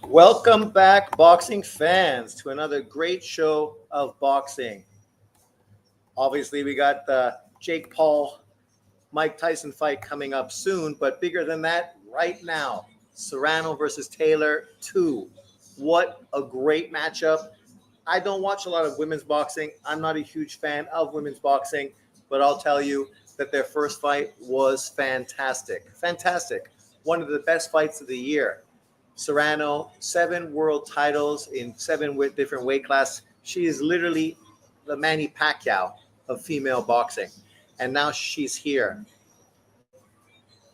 Welcome back, boxing fans, to another great show of boxing. Obviously, we got the Jake Paul, Mike Tyson fight coming up soon, but bigger than that, right now, Serrano versus Taylor 2. What a great matchup. I don't watch a lot of women's boxing. I'm not a huge fan of women's boxing, but I'll tell you that their first fight was fantastic. Fantastic. One of the best fights of the year. Serrano, 7 world titles in 7 different weight classes. She is literally the Manny Pacquiao of female boxing. And now she's here.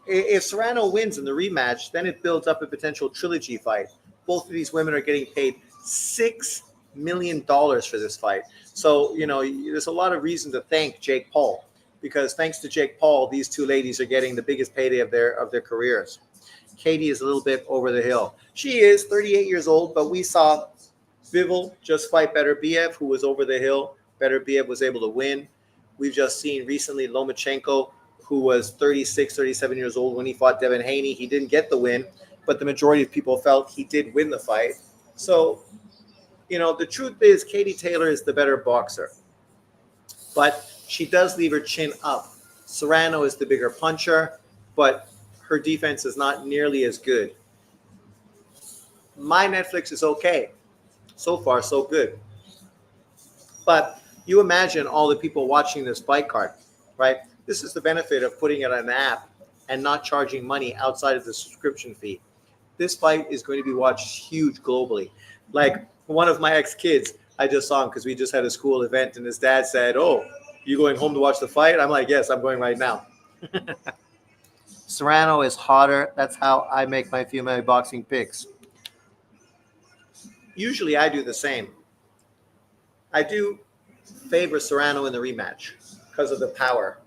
If Serrano wins in the rematch, then it builds up a potential trilogy fight. Both of these women are getting paid $6 million for this fight. So, there's a lot of reason to thank Jake Paul, because thanks to Jake Paul, these two ladies are getting the biggest payday of their careers. Katie is a little bit over the hill. She is 38 years old, but we saw Bivol just fight Beterbiev, who was over the hill. Beterbiev was able to win. We've just seen recently Lomachenko, who was 36, 37 years old when he fought Devin Haney. He didn't get the win, but the majority of people felt he did win the fight. So, the truth is Katie Taylor is the better boxer, but she does leave her chin up. Serrano is the bigger puncher, but her defense is not nearly as good. My Netflix is okay. So far, so good. But you imagine all the people watching this fight card, right? This is the benefit of putting it on an app and not charging money outside of the subscription fee. This fight is going to be watched huge globally. Like one of my ex-kids, I just saw him because we just had a school event, and his dad said, "Oh, you going home to watch the fight?" I'm like, "Yes, I'm going right now." Serrano is hotter. That's how I make my female boxing picks. Usually I do the same. I do favor Serrano in the rematch because of the power.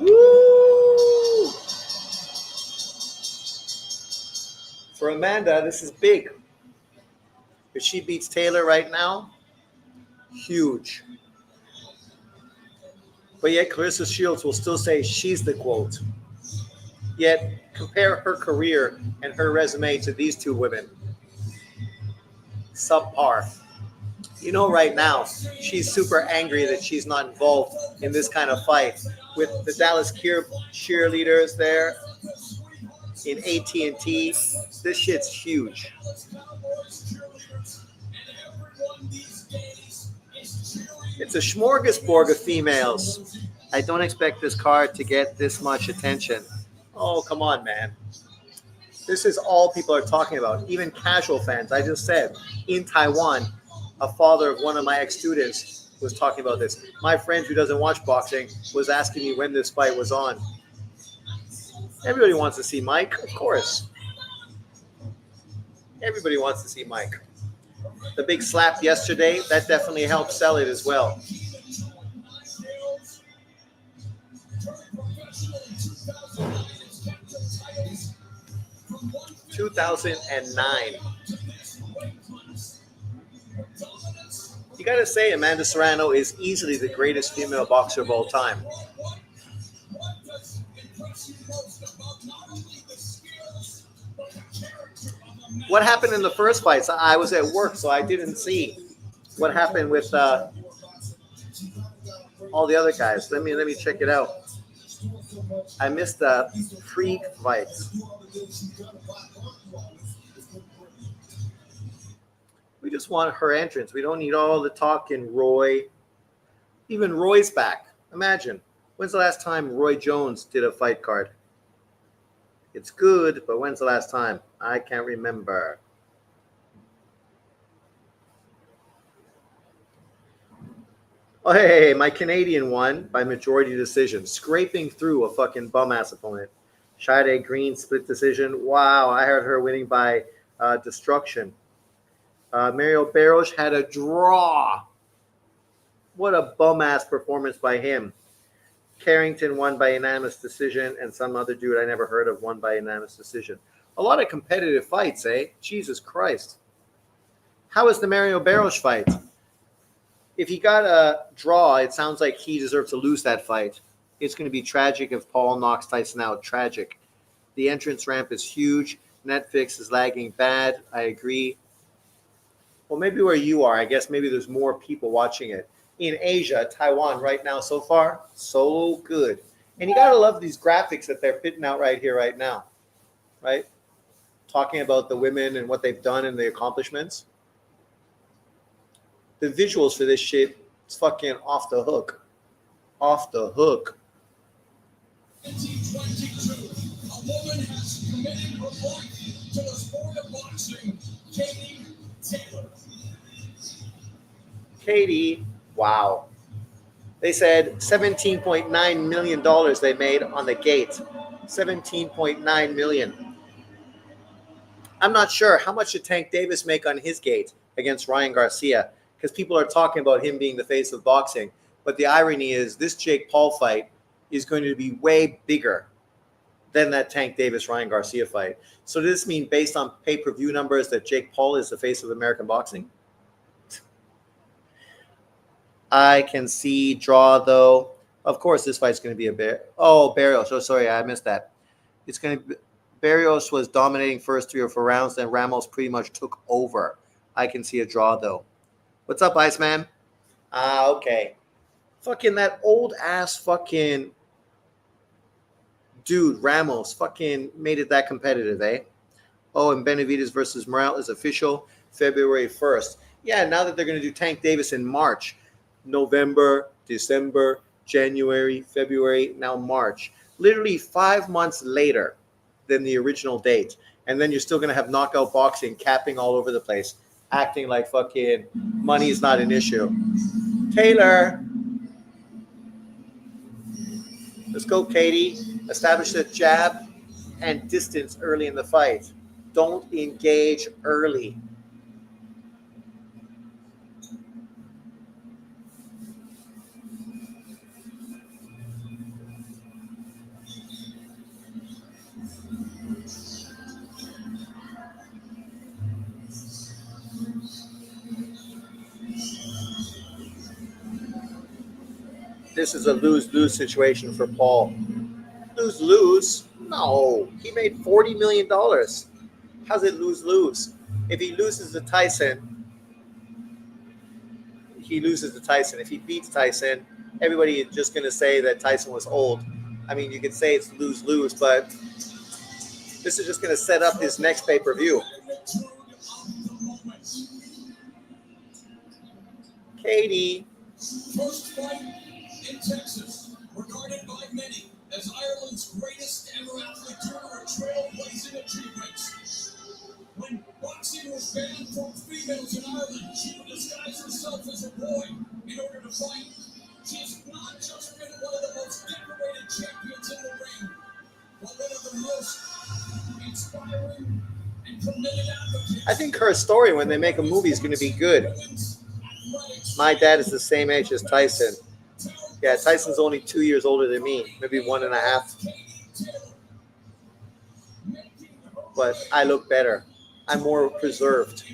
Woo! For Amanda, this is big. If she beats Taylor right now, huge. But yet Clarissa Shields will still say she's the GOAT. Yet compare her career and her resume to these two women. Subpar. Right now, she's super angry that she's not involved in this kind of fight with the Dallas cheerleaders there in AT&T. This shit's huge. It's a smorgasbord of females. I don't expect this card to get this much attention. Oh, come on, man. This is all people are talking about, even casual fans. I just said, in Taiwan, a father of one of my ex-students was talking about this. My friend who doesn't watch boxing was asking me when this fight was on. Everybody wants to see Mike, of course. Everybody wants to see Mike. The big slap yesterday, that definitely helped sell it as well. – 2009. You got to say Amanda Serrano is easily the greatest female boxer of all time. What happened in the first fights? I was at work, so I didn't see what happened with all the other guys. Let me check it out. I missed the freak fights. We just want her entrance. We don't need all the talk in Roy. Even Roy's back. Imagine. When's the last time Roy Jones did a fight card? It's good, but when's the last time? I can't remember. Oh, hey, my Canadian won by majority decision, scraping through a fucking bum-ass opponent. Shade Green, split decision. Wow, I heard her winning by destruction. Mario Barros had a draw. What a bum-ass performance by him. Carrington won by unanimous decision, and some other dude I never heard of won by unanimous decision. A lot of competitive fights, eh? Jesus Christ. How was the Mario Barros fight? If he got a draw, it sounds like he deserves to lose that fight. It's going to be tragic if Paul knocks Tyson out. Tragic. The entrance ramp is huge. Netflix is lagging bad. I agree. Well, maybe where you are, I guess maybe there's more people watching it. In Asia, Taiwan, right now, so far, so good. And you got to love these graphics that they're putting out right here, right now, right? Talking about the women and what they've done and the accomplishments. The visuals for this shit, it's fucking off the hook. Off the hook. 2022, a woman has committed her life to the sport of boxing, Katie Taylor. Katie, wow. They said $17.9 million they made on the gate. $17.9 million. I'm not sure. How much did Tank Davis make on his gate against Ryan Garcia? Because people are talking about him being the face of boxing. But the irony is this Jake Paul fight is going to be way bigger than that Tank Davis-Ryan Garcia fight. So does this mean, based on pay-per-view numbers, that Jake Paul is the face of American boxing? I can see draw, though. Of course, this fight's going to be a bear. Oh, Barrios. Oh, sorry, I missed that. It's going to be, Barrios was dominating first 3 or 4 rounds, then Ramos pretty much took over. I can see a draw, though. What's up, Iceman? Okay. Fucking that old-ass fucking dude, Ramos, fucking made it that competitive, eh? Oh, and Benavidez versus Morale is official February 1st. Yeah, now that they're going to do Tank Davis in March, November, December, January, February, now March. Literally 5 months later than the original date. And then you're still going to have knockout boxing capping all over the place, acting like fucking money is not an issue. Taylor. Let's go, Katie. Establish the jab and distance early in the fight. Don't engage early. This is a lose-lose situation for Paul. Lose-lose? No. He made $40 million. How's it lose-lose? If he loses to Tyson, he loses to Tyson. If he beats Tyson, everybody is just going to say that Tyson was old. I mean, you could say it's lose-lose, but this is just going to set up his next pay-per-view. Katie. First fight in Texas, regarded by many as Ireland's greatest ever athlete tour, trailblazing achievements. When boxing was banned from females in Ireland, she would disguise herself as a boy in order to fight. She's not just been one of the most decorated champions in the ring, but one of the most inspiring and committed advocates. I think her story, when they make a movie, is going to be good. My dad is the same age as Tyson. Yeah, Tyson's only 2 years older than me, maybe 1.5. But I look better. I'm more preserved.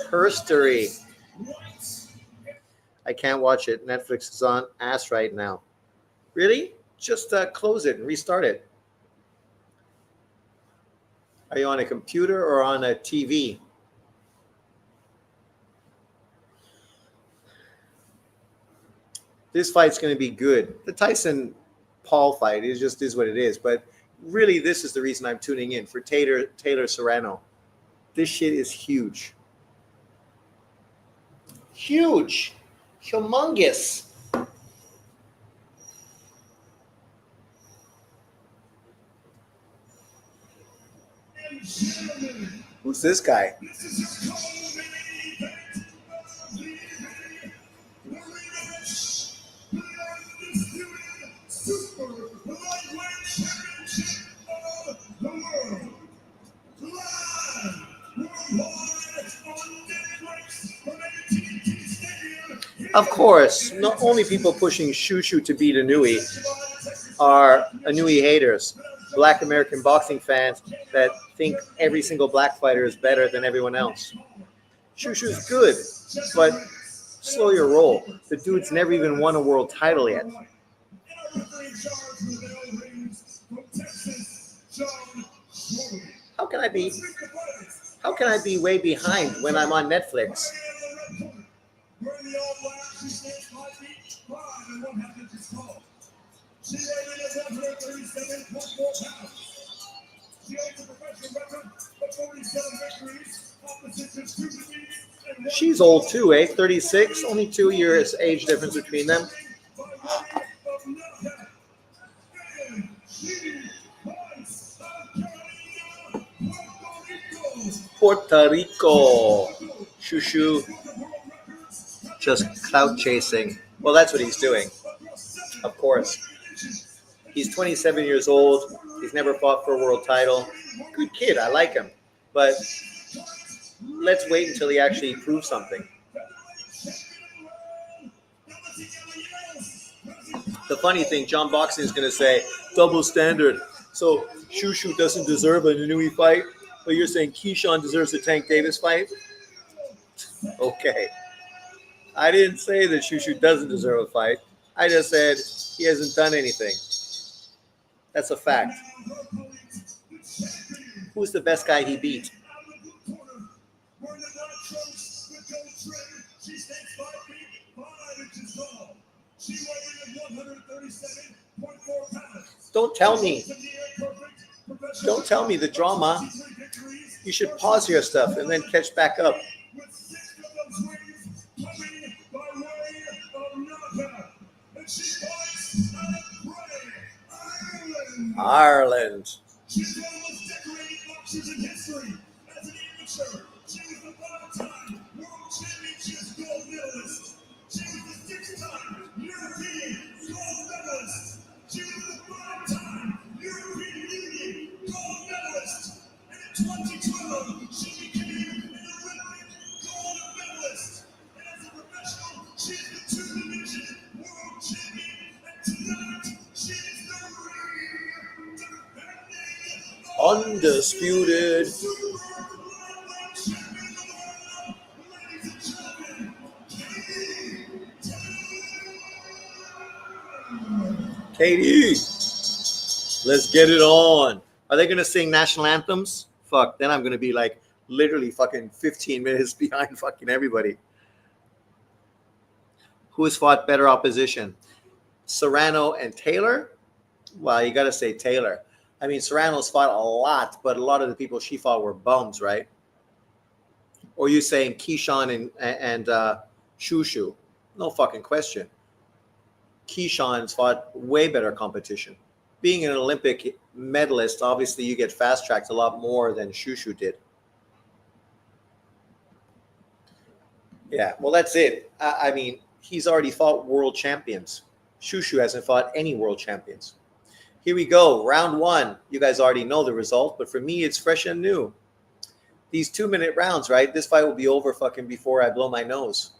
Herstory. I can't watch it. Netflix is on ass right now. Really? Just close it and restart it. Are you on a computer or on a TV? This fight's going to be good. The Tyson Paul fight is just is what it is. But really, this is the reason I'm tuning in for Taylor Serrano. This shit is huge. Huge. Humongous. Who's this guy? Of course, not only people pushing Shushu to beat Inui are Inui haters, Black American boxing fans that think every single black fighter is better than everyone else. Shushu's good, but slow your roll. The dude's never even won a world title yet. How can I be? How can I be way behind when I'm on Netflix? She's old too, eh? 36, only 2 years age difference between them. Puerto Rico. Shushu just clout chasing. Well, that's what he's doing. Of course. He's 27 years old. He's never fought for a world title. Good kid. I like him. But let's wait until he actually proves something. The funny thing, John Boxing is going to say, double standard. So Shushu doesn't deserve a Nui fight, but you're saying Keyshawn deserves a Tank Davis fight? Okay. I didn't say that Shushu doesn't deserve a fight. I just said he hasn't done anything. That's a fact. Who's the best guy he beat? Don't tell me. Don't tell me the drama. You should pause your stuff and then catch back up. Ireland. Undisputed. Katie, let's get it on. Are they going to sing national anthems? Fuck, then I'm going to be like literally fucking 15 minutes behind fucking everybody. Who has fought better opposition? Serrano and Taylor? Well, you got to say Taylor. I mean, Serrano's fought a lot, but a lot of the people she fought were bums, right? Or you saying Keyshawn and Shushu? No fucking question. Keyshawn's fought way better competition. Being an Olympic medalist, obviously you get fast-tracked a lot more than Shushu did. Yeah, well, that's it. I mean, he's already fought world champions. Shushu hasn't fought any world champions. Here we go, round one. You guys already know the result, but for me, it's fresh and new. These 2-minute rounds, right? This fight will be over fucking before I blow my nose.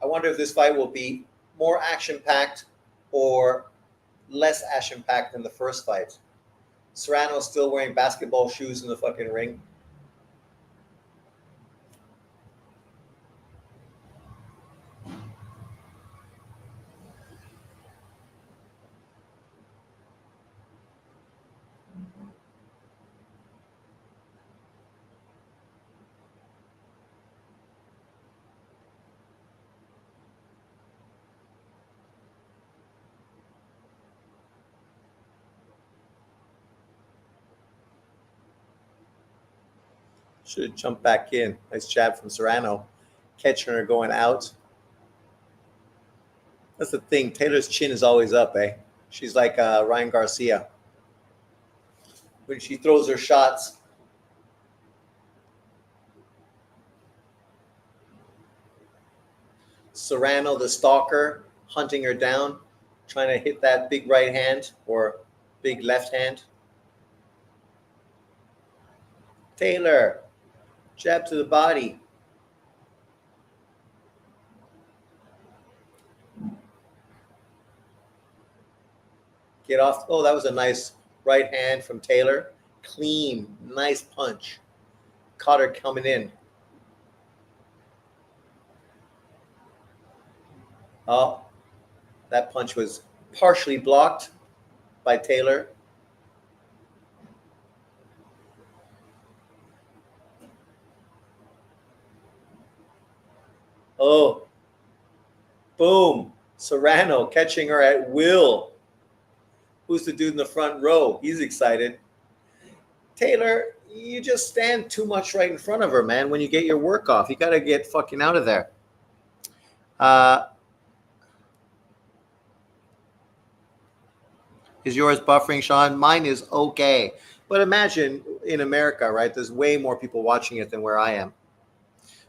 I wonder if this fight will be more action-packed or less action-packed than the first fight. Serrano's still wearing basketball shoes in the fucking ring. Should jump back in. Nice jab from Serrano. Catching her going out. That's the thing. Taylor's chin is always up, eh? She's like Ryan Garcia. When she throws her shots. Serrano, the stalker, hunting her down, trying to hit that big right hand or big left hand. Taylor, jab to the body. Get off. Oh, that was a nice right hand from Taylor. Clean, nice punch. Caught her coming in. Oh, that punch was partially blocked by Taylor. Oh, boom. Serrano catching her at will. Who's the dude in the front row? He's excited. Taylor, you just stand too much right in front of her, man. When you get your work off, you got to get fucking out of there. Is yours buffering, Sean? Mine is okay. But imagine in America, right? There's way more people watching it than where I am.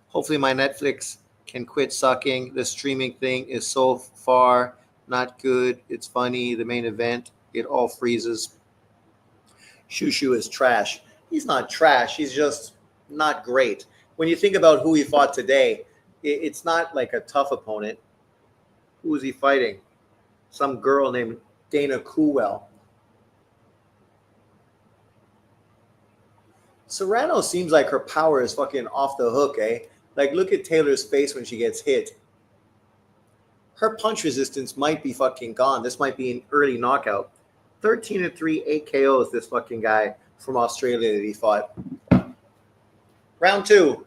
Hopefully, my Netflix can quit sucking. The streaming thing is so far not good. It's funny. The main event, it all freezes. Shushu is trash. He's not trash. He's just not great. When you think about who he fought today, it's not like a tough opponent. Who is he fighting? Some girl named Dana Coolwell. Serrano seems like her power is fucking off the hook, eh? Like, look at Taylor's face when she gets hit. Her punch resistance might be fucking gone. This might be an early knockout. 13-3, 8 KOs, this fucking guy from Australia that he fought. Round 2.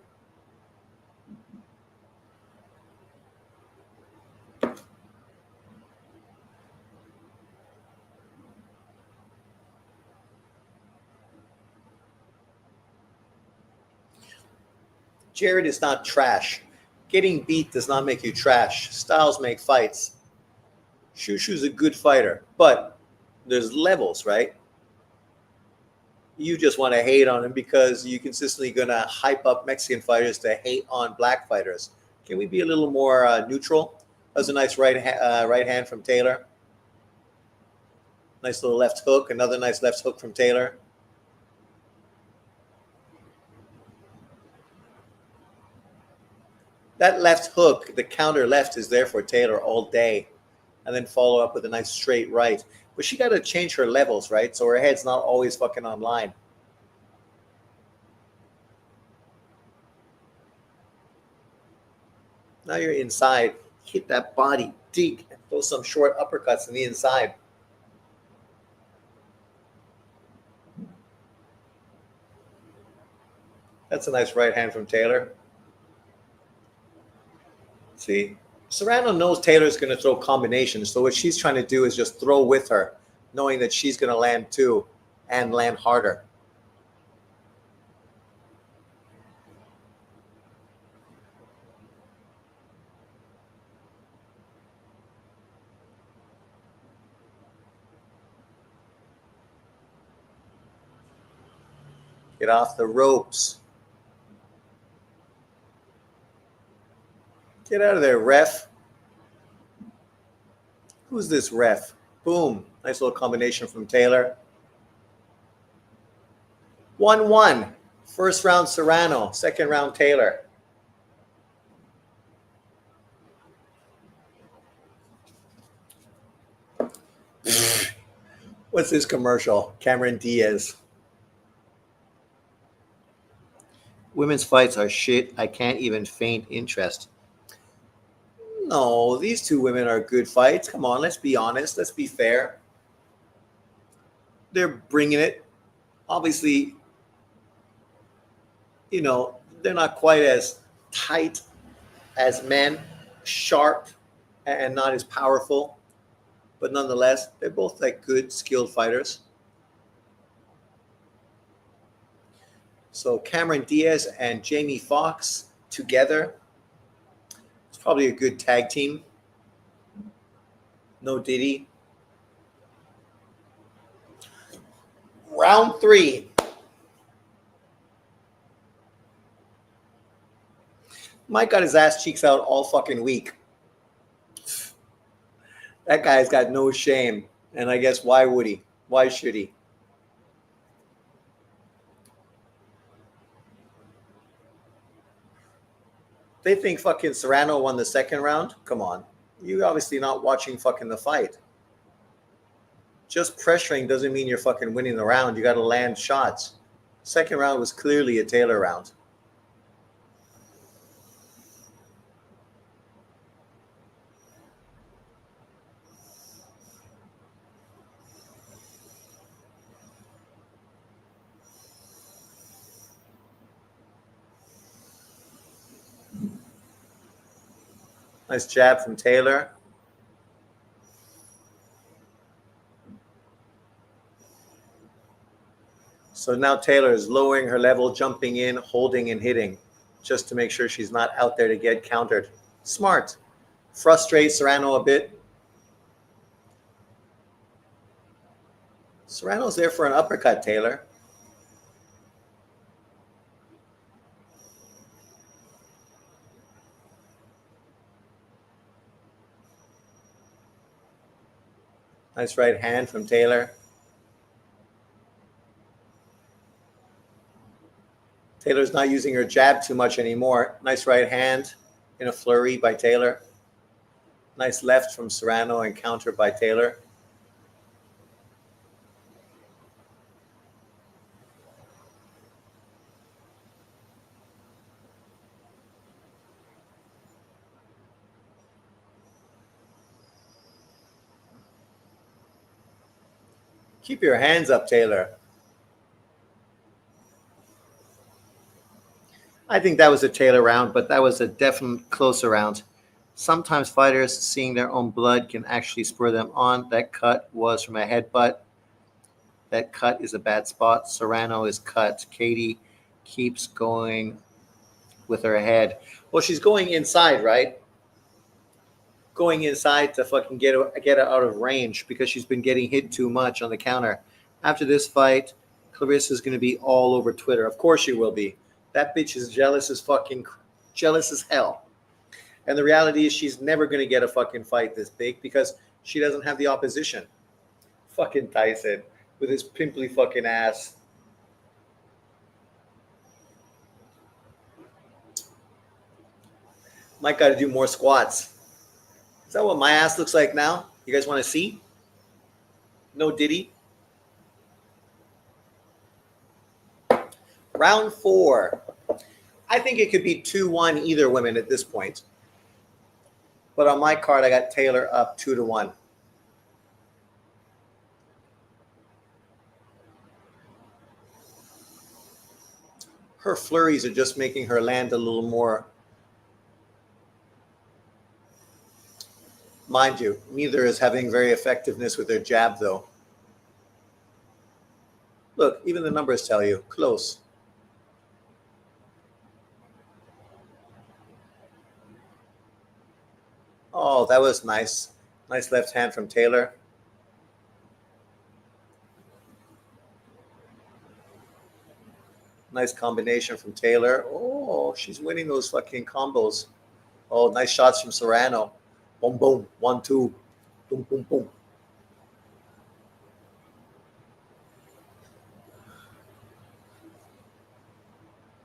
Jared is not trash. Getting beat does not make you trash. Styles make fights. Shushu's a good fighter, but there's levels, right? You just want to hate on him because you consistently going to hype up Mexican fighters to hate on black fighters. Can we be a little more neutral? That was a nice right hand from Taylor. Nice little left hook. Another nice left hook from Taylor. That left hook, the counter left, is there for Taylor all day. And then follow up with a nice straight right. But she got to change her levels, right? So her head's not always fucking online. Now you're inside. Hit that body deep. Throw some short uppercuts on the inside. That's a nice right hand from Taylor. See? Serrano knows Taylor's going to throw combinations. So what she's trying to do is just throw with her, knowing that she's going to land too and land harder. Get off the ropes. Get out of there, ref. Who's this ref? Boom. Nice little combination from Taylor. 1-1. First round Serrano. Second round Taylor. What's this commercial? Cameron Diaz. Women's fights are shit. I can't even feign interest. No, these two women are good fights. Come on, let's be honest. Let's be fair. They're bringing it. Obviously, you know, they're not quite as tight as men, sharp, and not as powerful. But nonetheless, they're both like good, skilled fighters. So Cameron Diaz and Jamie Foxx together. It's probably a good tag team. No Diddy. Round 3. Mike got his ass cheeks out all fucking week. That guy's got no shame. And I guess why would he? Why should he? They think fucking Serrano won the second round. Come on, you obviously not watching fucking the fight. Just pressuring doesn't mean you're fucking winning the round. You got to land shots. Second round was clearly a Taylor round. Nice jab from Taylor. So now Taylor is lowering her level, jumping in, holding and hitting, just to make sure she's not out there to get countered. Smart. Frustrate Serrano a bit. Serrano's there for an uppercut, Taylor. Nice right hand from Taylor. Taylor's not using her jab too much anymore. Nice right hand in a flurry by Taylor. Nice left from Serrano and counter by Taylor. Keep your hands up, Taylor. I think that was a Taylor round, but that was a definite closer round. Sometimes fighters seeing their own blood can actually spur them on. That cut was from a headbutt. That cut is a bad spot. Serrano is cut. Katie keeps going with her head. Well, she's going inside, right? Going inside to fucking get her out of range because she's been getting hit too much on the counter. After this fight, Clarissa's going to be all over Twitter. Of course she will be. That bitch is jealous as hell. And the reality is she's never going to get a fucking fight this big because she doesn't have the opposition. Fucking Tyson with his pimply fucking ass. Might got to do more squats. Is that what my ass looks like now? You guys want to see? No Diddy. Round 4. I think it could be 2-1 either women at this point. But on my card, I got Taylor up 2-1. Her flurries are just making her land a little more. Mind you, neither is having very effectiveness with their jab, though. Look, even the numbers tell you. Close. Oh, that was nice. Nice left hand from Taylor. Nice combination from Taylor. Oh, she's winning those fucking combos. Oh, nice shots from Serrano. Boom, boom. 1-2. Boom, boom, boom.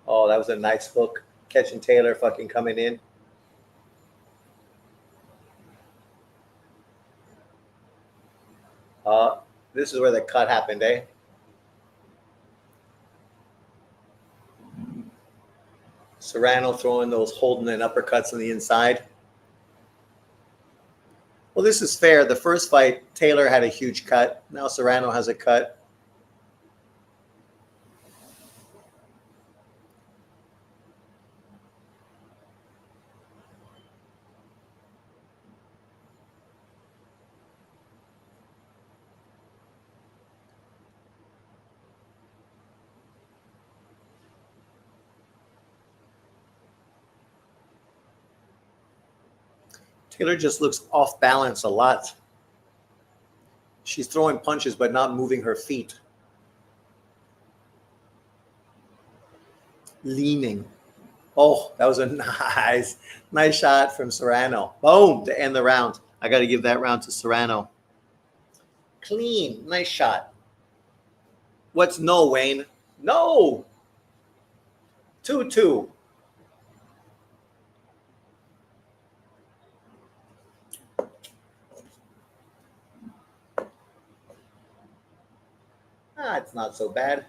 Oh, that was a nice hook. Catching Taylor fucking coming in. This is where the cut happened, eh? Serrano throwing those holding and uppercuts on the inside. Well, this is fair. The first fight, Taylor had a huge cut. Now Serrano has a cut. Taylor just looks off balance a lot. She's throwing punches but not moving her feet. Leaning. Oh, that was a nice shot from Serrano. Boom, to end the round. I got to give that round to Serrano. Clean. Nice shot. What's no, Wayne? No. 2-2. It's not so bad.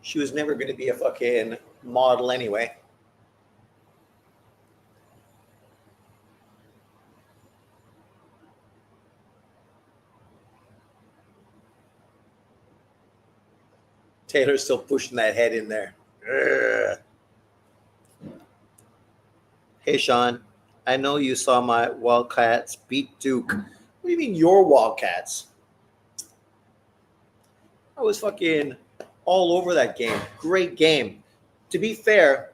She was never going to be a fucking model anyway. Taylor's still pushing that head in there. Ugh. Hey, Sean, I know you saw my Wildcats beat Duke. What do you mean your Wildcats? I was fucking all over that game. Great game. To be fair,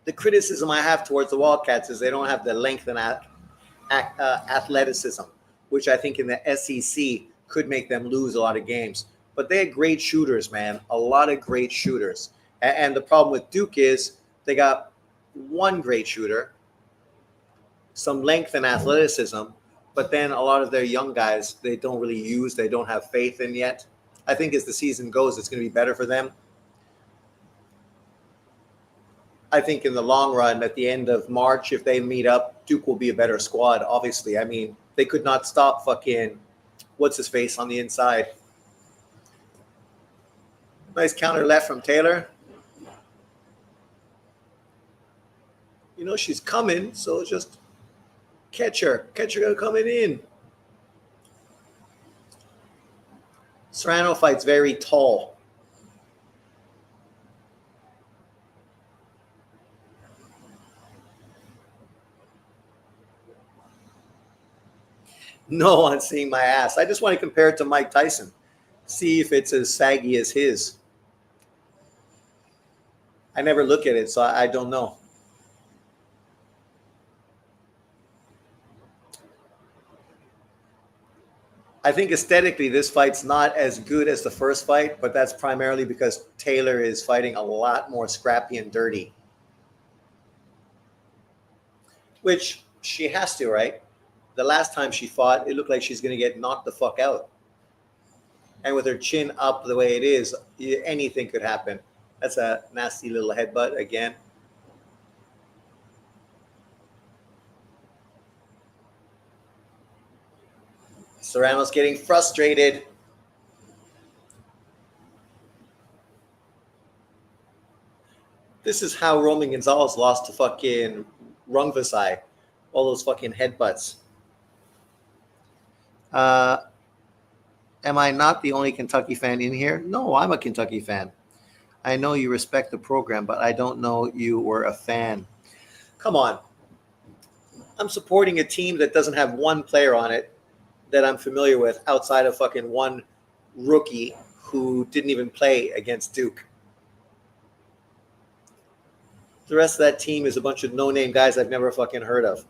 the criticism I have towards the Wildcats is they don't have the length and athleticism, which I think in the SEC could make them lose a lot of games. But they had great shooters, man. A lot of great shooters. And the problem with Duke is they got one great shooter, some length and athleticism, but then a lot of their young guys, they don't really use, they don't have faith in yet. I think as the season goes, it's going to be better for them. I think in the long run, at the end of March, if they meet up, Duke will be a better squad, obviously. I mean, they could not stop fucking what's-his-face on the inside. Nice counter left from Taylor. You know she's coming, so just catch her. Catch her coming in. Serrano fights very tall. No one seeing my ass. I just want to compare it to Mike Tyson. See if it's as saggy as his. I never look at it, so I don't know. I think aesthetically this fight's not as good as the first fight, but that's primarily because Taylor is fighting a lot more scrappy and dirty. Which she has to, right? The last time she fought, it looked like she's going to get knocked the fuck out. And with her chin up the way it is, anything could happen. That's a nasty little headbutt again. Serrano's getting frustrated. This is how Roman Gonzalez lost to fucking Rungvisai. All those fucking headbutts. Am I not the only Kentucky fan in here? No, I'm a Kentucky fan. I know you respect the program, but I don't know you were a fan. Come on. I'm supporting a team that doesn't have one player on it that I'm familiar with outside of fucking one rookie who didn't even play against Duke. The rest of that team is a bunch of no-name guys I've never fucking heard of.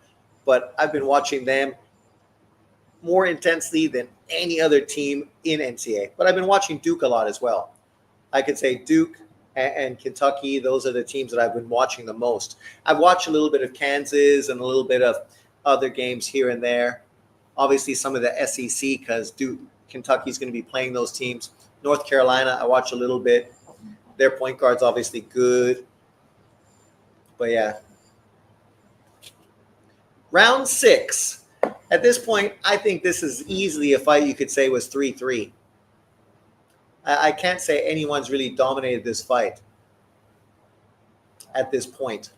But I've been watching them more intensely than any other team in NCAA. But I've been watching Duke a lot as well. I could say Duke and Kentucky, those are the teams that I've been watching the most. I've watched a little bit of Kansas and a little bit of other games here and there. Obviously, some of the SEC because Kentucky's going to be playing those teams. North Carolina, I watch a little bit. Their point guard's obviously good. But yeah. Round 6. At this point, I think this is easily a fight you could say was 3-3. I can't say anyone's really dominated this fight at this point.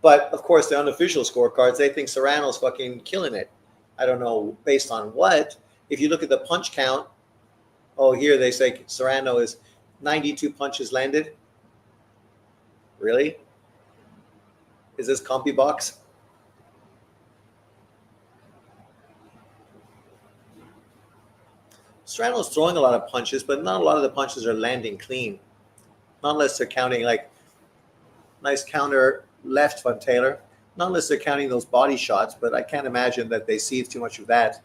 But, of course, the unofficial scorecards, they think Serrano's fucking killing it. I don't know based on what. If you look at the punch count, here they say Serrano is 92 punches landed. Really? Is this CompuBox? Serrano's throwing a lot of punches, but not a lot of the punches are landing clean. Not unless they're counting, like, nice counter left from Taylor. Not unless they're counting those body shots, but I can't imagine that they see too much of that.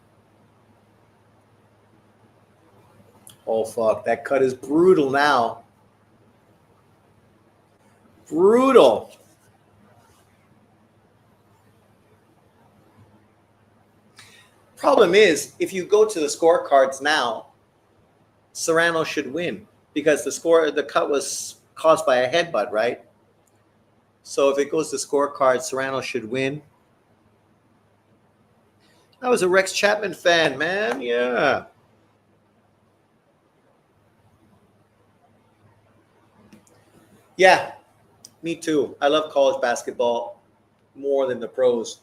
Oh, fuck. That cut is brutal now. Brutal. Problem is, if you go to the scorecards now, Serrano should win because the cut was caused by a headbutt, right? So if it goes to scorecards, Serrano should win. I was a Rex Chapman fan, man. Yeah. Yeah, me too. I love college basketball more than the pros.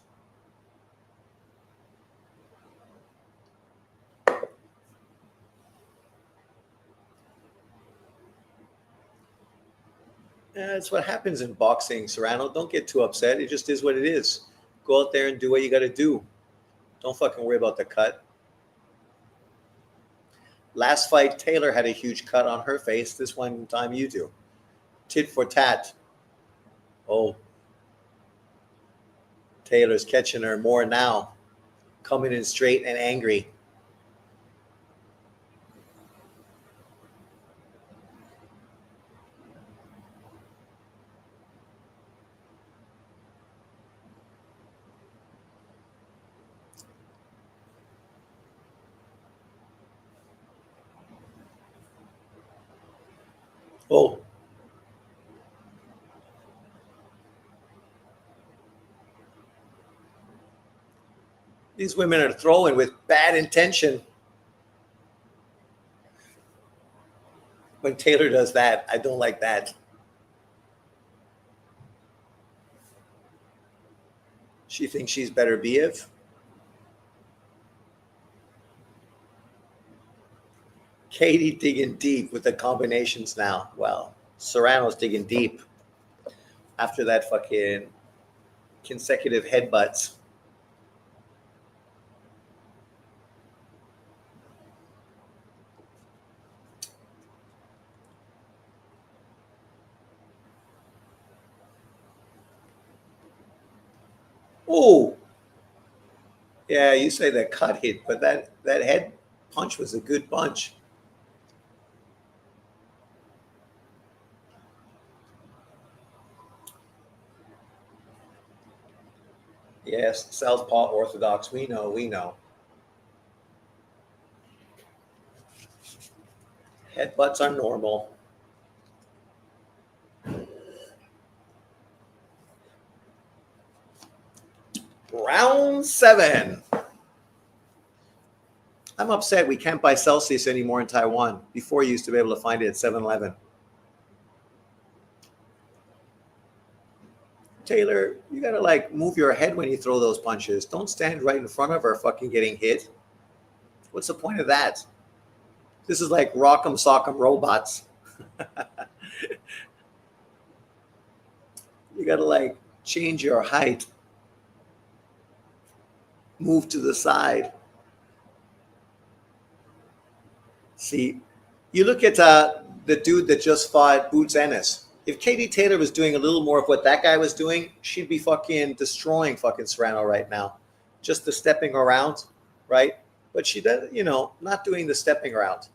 That's what happens in boxing, Serrano. Don't get too upset. It just is what it is. Go out there and do what you got to do. Don't fucking worry about the cut. Last fight, Taylor had a huge cut on her face. This one time, you do. Tit for tat. Oh, Taylor's catching her more now. Coming in straight and angry. Oh, these women are throwing with bad intention. When Taylor does that, I don't like that. She thinks she's better Biev. Katie digging deep with the combinations now. Well, Serrano's digging deep after that fucking consecutive headbutts. Oh, yeah, you say that cut hit, but that head punch was a good punch. Yes, Southpaw Orthodox. We know, we know. Headbutts are normal. Round 7. I'm upset we can't buy Celsius anymore in Taiwan. Before, you used to be able to find it at 7-Eleven. Taylor, you gotta like move your head when you throw those punches. Don't stand right in front of her fucking getting hit. What's the point of that? This is like Rock'em Sock'em Robots. You gotta like change your height, move to the side. See, you look at the dude that just fought Boots Ennis. If Katie Taylor was doing a little more of what that guy was doing, she'd be fucking destroying fucking Serrano right now. Just the stepping around, right? But she does, not doing the stepping around.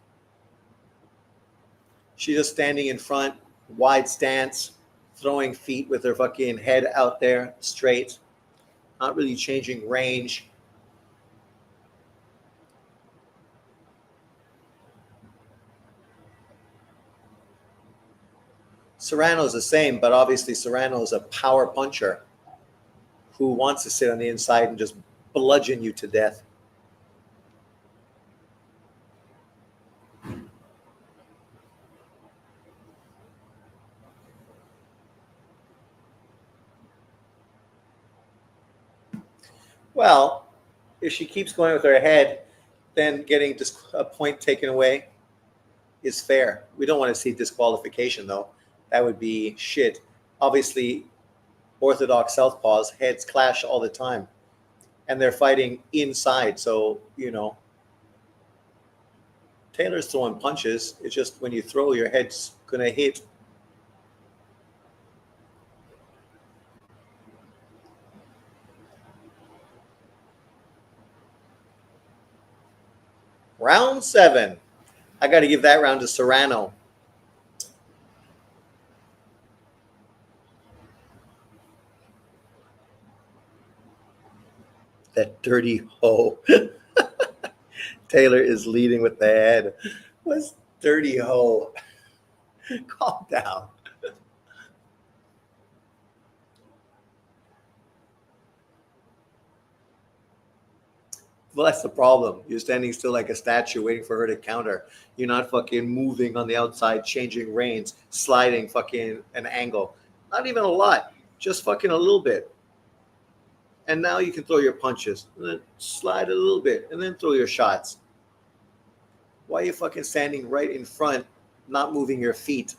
She's just standing in front, wide stance, throwing feet with her fucking head out there straight, not really changing range. Serrano's the same, but obviously Serrano is a power puncher who wants to sit on the inside and just bludgeon you to death. Well, if she keeps going with her head, then getting a point taken away is fair. We don't want to see disqualification, though. That would be shit. Obviously, Orthodox Southpaws heads clash all the time, and they're fighting inside. So, Taylor's throwing punches. It's just when you throw, your head's going to hit. Round 7. I got to give that round to Serrano. That dirty hoe. Taylor is leading with the head. What's dirty hoe? Calm down. Well, that's the problem. You're standing still like a statue waiting for her to counter. You're not fucking moving on the outside, changing reins, sliding fucking an angle. Not even a lot, just fucking a little bit. And now you can throw your punches, and then slide a little bit, and then throw your shots. Why are you fucking standing right in front, not moving your feet?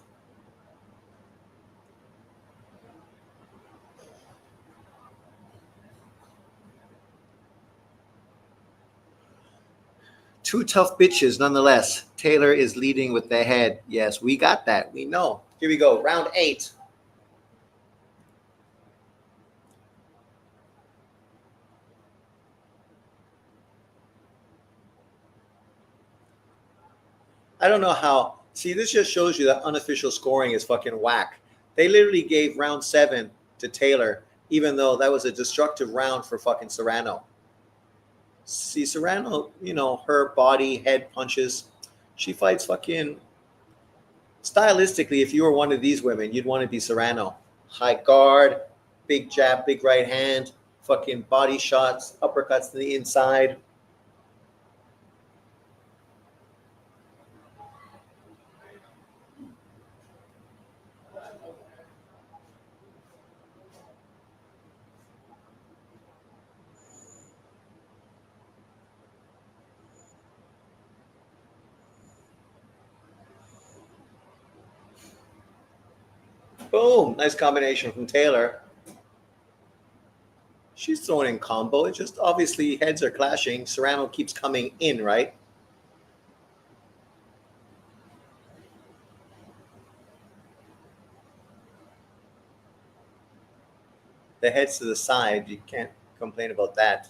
Two tough bitches, nonetheless. Taylor is leading with the head. Yes, we got that. We know. Here we go. Round 8. I don't know how. See, this just shows you that unofficial scoring is fucking whack. They literally gave round 7 to Taylor, even though that was a destructive round for fucking Serrano. See, Serrano, her body, head punches. She fights fucking stylistically. If you were one of these women, you'd want to be Serrano. High guard, big jab, big right hand, fucking body shots, uppercuts to the inside. Boom. Nice combination from Taylor. She's throwing in combo. It just obviously heads are clashing. Serrano keeps coming in, right? The head's to the side. You can't complain about that.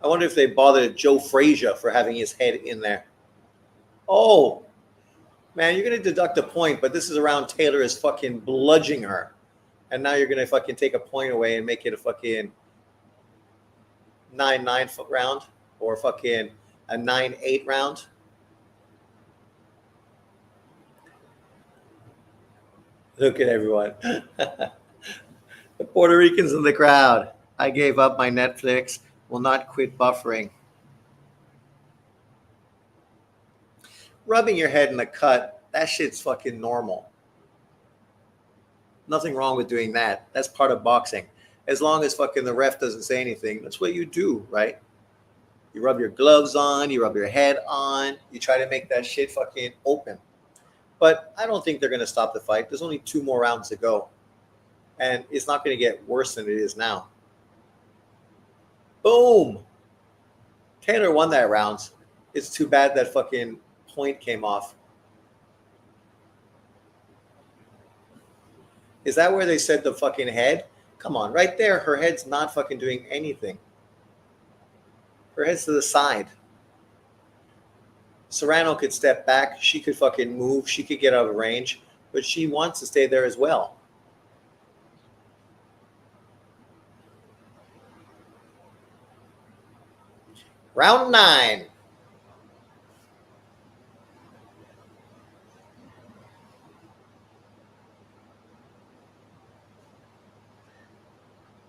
I wonder if they bothered Joe Frazier for having his head in there. Oh, man, you're going to deduct a point, but this is around Taylor is fucking bludgeoning her. And now you're going to fucking take a point away and make it a fucking 9-9 round or fucking a 9-8 round. Look at everyone. The Puerto Ricans in the crowd. I gave up my Netflix. Will not quit buffering. Rubbing your head in the cut, that shit's fucking normal. Nothing wrong with doing that. That's part of boxing. As long as fucking the ref doesn't say anything, that's what you do, right? You rub your gloves on, you rub your head on, you try to make that shit fucking open. But I don't think they're going to stop the fight. There's only 2 more rounds to go. And it's not going to get worse than it is now. Boom. Taylor won that round. It's too bad that fucking point came off. Is that where they said the fucking head? Come on, right there. Her head's not fucking doing anything. Her head's to the side. Serrano could step back. She could fucking move. She could get out of range. But she wants to stay there as well. Round 9.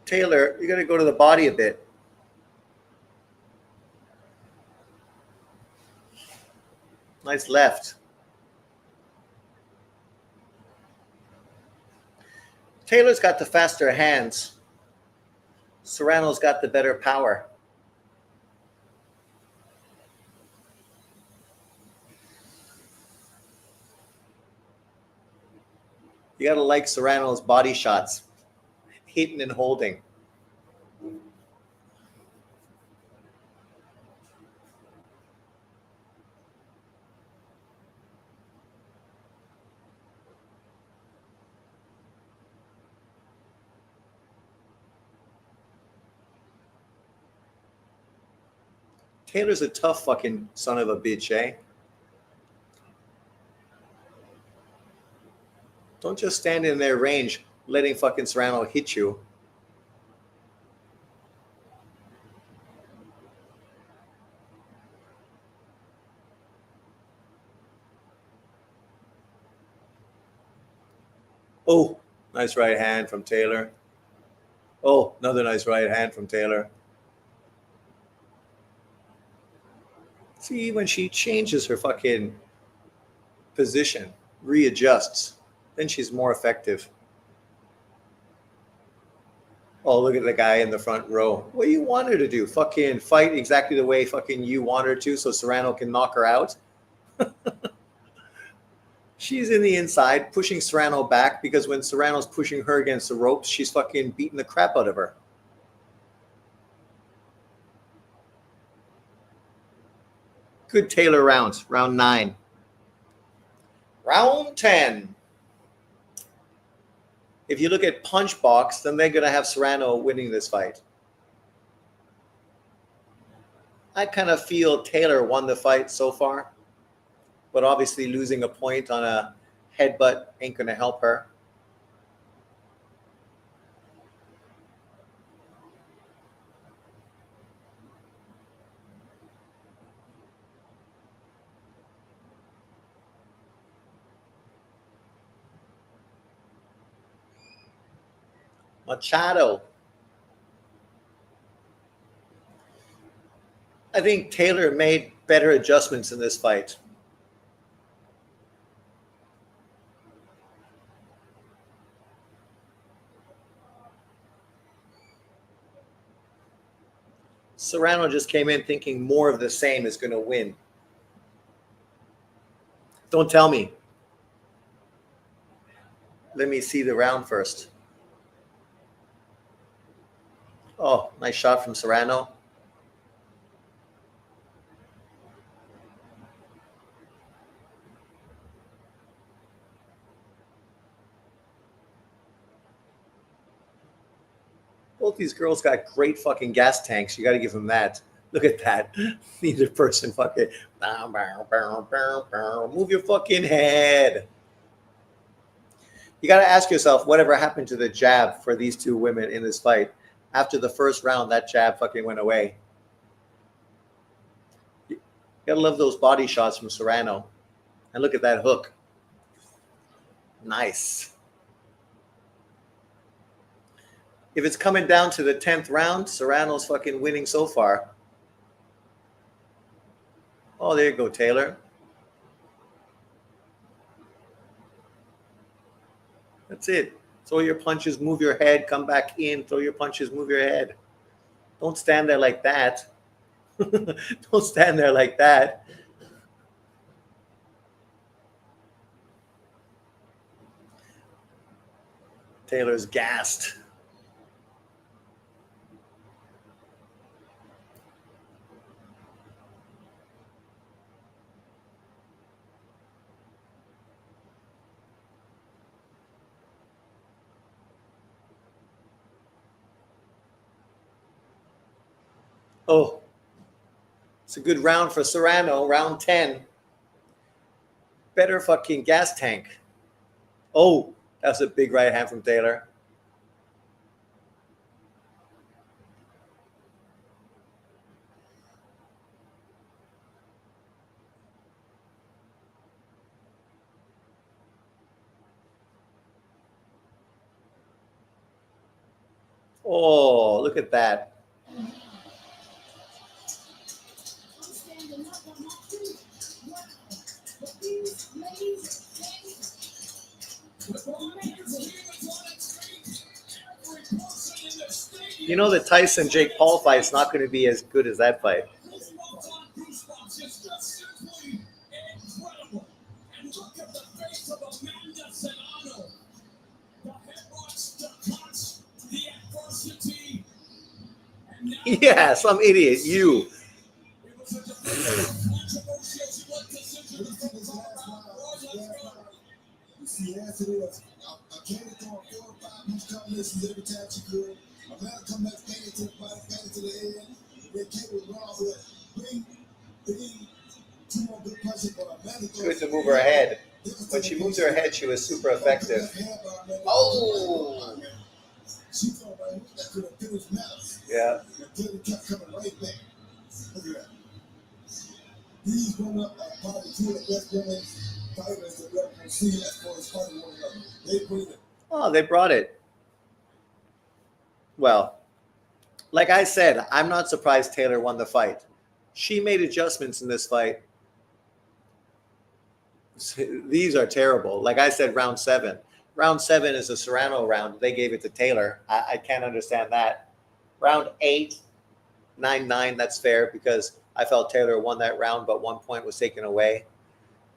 Taylor, you're going to go to the body a bit. Nice left. Taylor's got the faster hands. Serrano's got the better power. You got to like Serrano's body shots. Hitting and holding. Taylor's a tough fucking son of a bitch, eh? Don't just stand in their range letting fucking Serrano hit you. Oh, nice right hand from Taylor. Oh, another nice right hand from Taylor. See, when she changes her fucking position, readjusts, then she's more effective. Oh, look at the guy in the front row. What do you want her to do? Fucking fight exactly the way fucking you want her to so Serrano can knock her out? She's in the inside pushing Serrano back because when Serrano's pushing her against the ropes, she's fucking beating the crap out of her. Good Taylor rounds. Round 9. Round 10. If you look at punch box, then they're going to have Serrano winning this fight. I kind of feel Taylor won the fight so far, but obviously losing a point on a headbutt ain't going to help her. Machado. I think Taylor made better adjustments in this fight. Serrano just came in thinking more of the same is going to win. Don't tell me. Let me see the round first. Oh, nice shot from Serrano. Both these girls got great fucking gas tanks. You got to give them that. Look at that. Neither person fucking. Move your fucking head. You got to ask yourself, whatever happened to the jab for these two women in this fight? After the first round, that jab fucking went away. You got to love those body shots from Serrano. And look at that hook. Nice. If it's coming down to the 10th round, Serrano's fucking winning so far. Oh, there you go, Taylor. That's it. Throw your punches, move your head, come back in, throw your punches, move your head. Don't stand there like that. Don't stand there like that. Taylor's gassed. Oh, it's a good round for Serrano. Round 10. Better fucking gas tank. Oh, that's a big right hand from Taylor. Oh, look at that. You know the Tyson Jake Paul fight is not going to be as good as that fight. Yeah, some idiot. You. Good to move her head. When she moves her head, she was super effective. Oh! Yeah. He's one of probably two of the best women fighters that we ever see as far as fighting one another. They bring it. Oh, they brought it. Well, like I said, I'm not surprised Taylor won the fight. She made adjustments in this fight. These are terrible. Like I said, round seven. Round seven is a Serrano round. They gave it to Taylor. I can't understand that. Round eight, 9-9, that's fair because I felt Taylor won that round, but 1 point was taken away.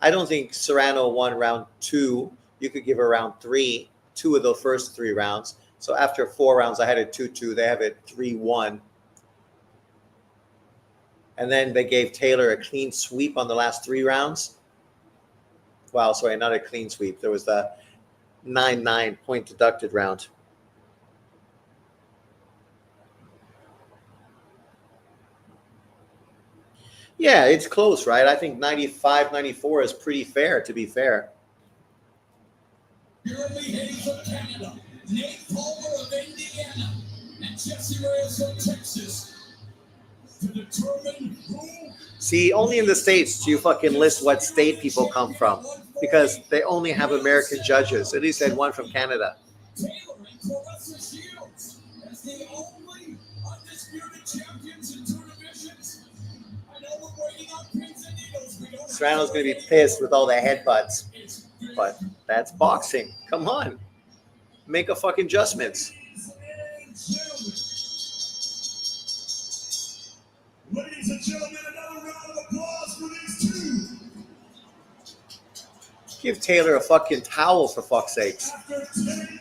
I don't think Serrano won round two. You could give her round three, two of the first three rounds. So after 4 rounds, I had it 2-2. They have it 3-1. And then they gave Taylor a clean sweep on the last 3 rounds. Wow, sorry, not a clean sweep. There was the 9-9 point deducted round. Yeah, it's close, right? I think 95-94 is pretty fair, to be fair. Jeremy Hayes of Canada, Nate Palmer of Indiana, and Jesse Reyes of Texas to determine who. See, only in the States do you fucking list what state people come from because they only have American judges. At least they had one from Canada. Taylor and Clarissa Shields as the only undisputed champions in 2 divisions. I know we're waiting on pins and needles. Serrano's going to be pissed with all the headbutts. But that's boxing. Come on. Make a fucking adjustments. Ladies and gentlemen, another round of applause for these two. Give Taylor a fucking towel, for fuck's sakes. After 10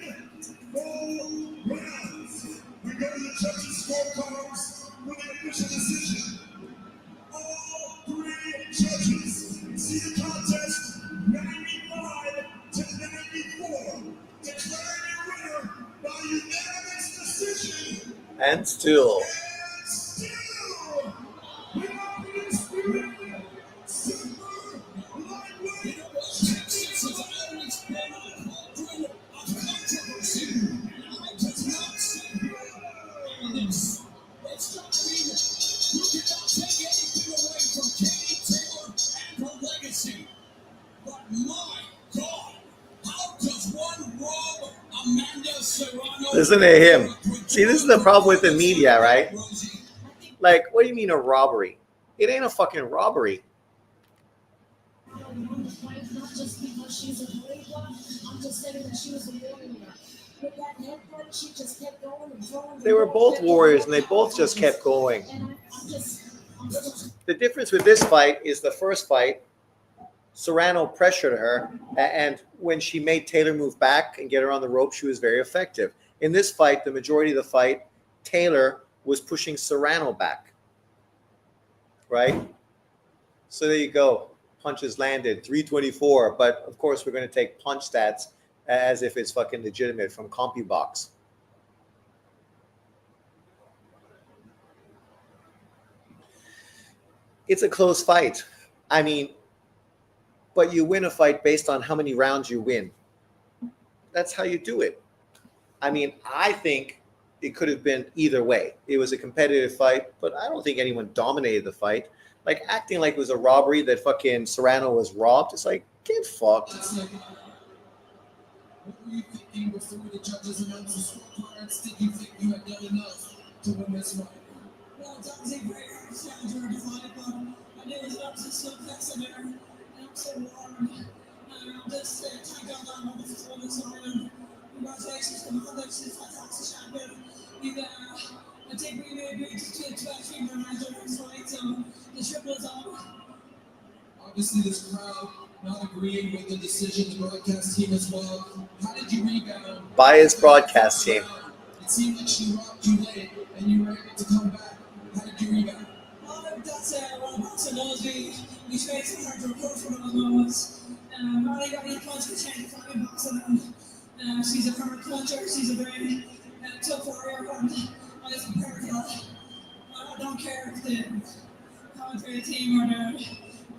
full rounds, we go to the judges' scorecards for the official decision. All 3 judges see the contest 95 to 94. Declaring a winner by unanimous decision. And still. Listen to him. See, this is the problem with the media, right? Like, what do you mean a robbery? It ain't a fucking robbery. They were both warriors, and they both just kept going. The difference with this fight is the first fight, Serrano pressured her, and when she made Taylor move back and get her on the rope, she was very effective. In this fight, the majority of the fight, Taylor was pushing Serrano back. Right? So there you go. Punches landed, 324. But, of course, we're going to take punch stats as if it's fucking legitimate from CompuBox. It's a close fight. I mean, but you win a fight based on how many rounds you win. That's how you do it. I mean, I think it could have been either way. It was a competitive fight, but I don't think anyone dominated the fight. Like, acting like it was a robbery that fucking Serrano was robbed. It's like, get fucked. What were you thinking before the judges announced the scorecards? Did you think you had done enough to win this fight? Well, that was a great challenger to fight, but I knew it was up to some flexible and I'm so warm. I'm just trying to go down on the floor this morning. Congratulations to my next fantastic champion. I think we may agree to actually manage the next fight, so the triple is on. Obviously, this crowd not agreeing with the decision, the broadcast team as well. How did you rebound? Biased broadcast team. It seemed like she rocked you late, and you were able to come back. How did you rebound? That's one of boxing knows. We spent some hard to record for those moments. I got any punch to change for me boxing. She's a current puncher. She's a very tough warrior. And I was prepared for that. I don't care if the commentary team or the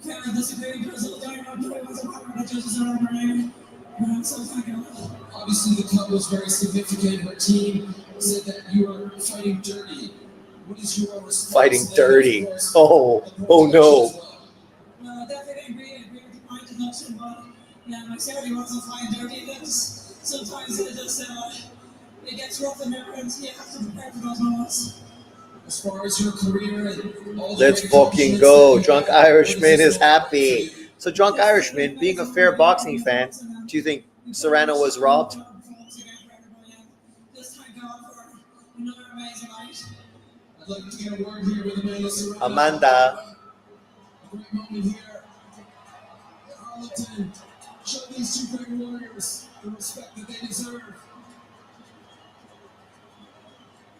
crowd disagree because I don't know what the power the judges are over there. So thank you. Obviously, the club was very significant. Her team said that you were fighting dirty. What is your response? Fighting dirty. Oh no. Definitely agree with the point deduction, but Yeah, like Saturday wasn't flying dirty. Sometimes it gets rough in there, and you have to prepare for those moments. As far as your career and all the Let's great fucking accomplishments go. that you Drunk had, what does Irishman this is all mean for happy. you? So, Drunk Irishman, being a fair boxing fan, do you think Serrano was robbed? Just thank God for another amazing night. I'd like to get a word here with Amanda Serrano. Amanda. A great moment here. Arlington, show these two great warriors the respect that they deserve.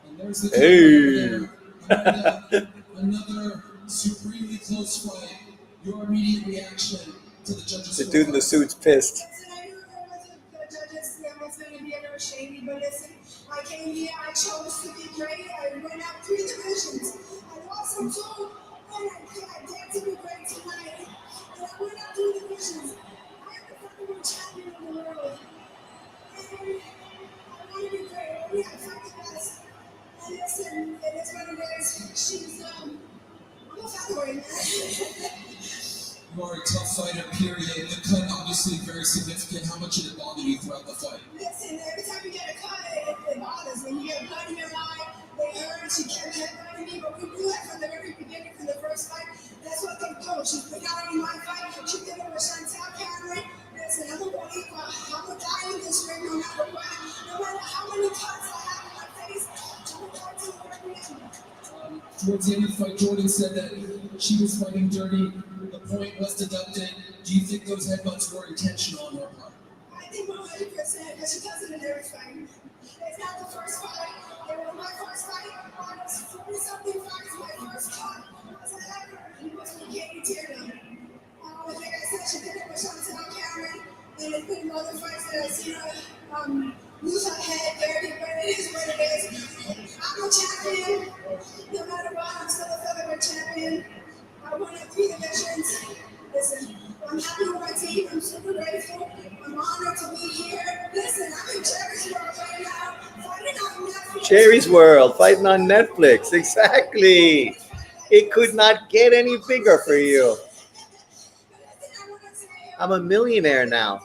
And there's the Hey. Amanda, another supremely close fight. Your immediate reaction to the judges' The dude in the suit's pissed. Listen, I knew there was a judges that was going to be a little shady, but listen, I came here, I chose to be great. I went up 3 divisions. I lost some 2, and I dared to be great tonight. And I went up 3 divisions. I am the fucking world champion of the world. And I want to be great. I want to fight the best. And listen, it is what it is. She's, I'm a featherweight, man. You are a tough fighter, period. The cut obviously very significant. How much did it bother you throughout the fight? Listen, every time you get a cut, it bothers me. You get blood in your eye, they hurt, she kept headbutting me, but we knew that from the very beginning, from the first fight. That's what they do. She's not only my fight, she did it with Chantel Cameron. Listen, I'm a believer. I'm a die in this ring no matter what. No matter how many cuts I have in my face, I'm a fight to the very end. Towards the end of the fight, Jordan said that she was fighting dirty. The point was deducted. Do you think those headbutts were intentional on her part? I think 100%, because she does it in every fight. It's not the first fight. It was my first fight. I was 40-something fights. My first cut was ever. It was with Katie Taylor. Like I said, she did it with Chantel Cameron. And it's been other fights that I've seen her lose her head dirty, but it is what it is. I'm a champion. No matter what, I'm still a featherweight champion. I won at 3 divisions. Listen, I'm happy with my team. I'm super grateful. I'm honored to be here. Listen, I'm in Cherry's World right now, fighting on Netflix. Cherry's World, fighting on Netflix. Exactly. It could not get any bigger for you. I'm a millionaire now.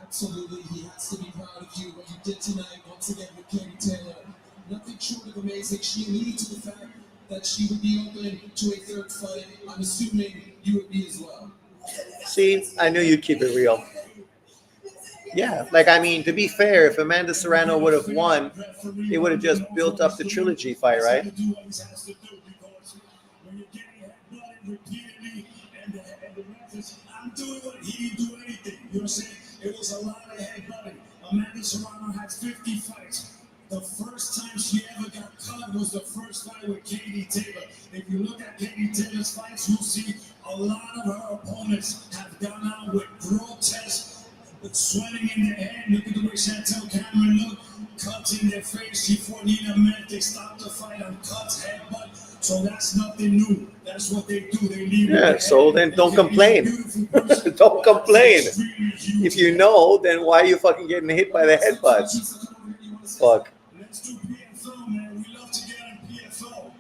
Absolutely, he has to be proud of you. What you did tonight, once again with Katie Taylor, nothing short of amazing. She alluded to the fact that she would be open to a third fight. I'm assuming you would be as well. See, I knew you'd keep it real. Yeah, like I mean, to be fair, if Amanda Serrano would have won, it would have just built up the trilogy fight, right? I'm doing what he didn't do anything. You know what I'm saying? It was a lot of headbutting. Amanda Serrano has 50 fights. The first time she ever got cut was the first fight with Katie Taylor. If you look at Katie Taylor's fights, you'll see a lot of her opponents have gone out with grotesque, with sweating in their head. Look at the way Chantel Cameron looked, cuts in their face. She fought Nina Met. They stopped the fight on cuts, headbutt. So that's nothing new. That's what they do. They leave. Yeah, so then don't complain. Don't complain. If you know, then why are you fucking getting hit by the headbutts? Fuck. Let's do PFL, man. We love to get on PFL.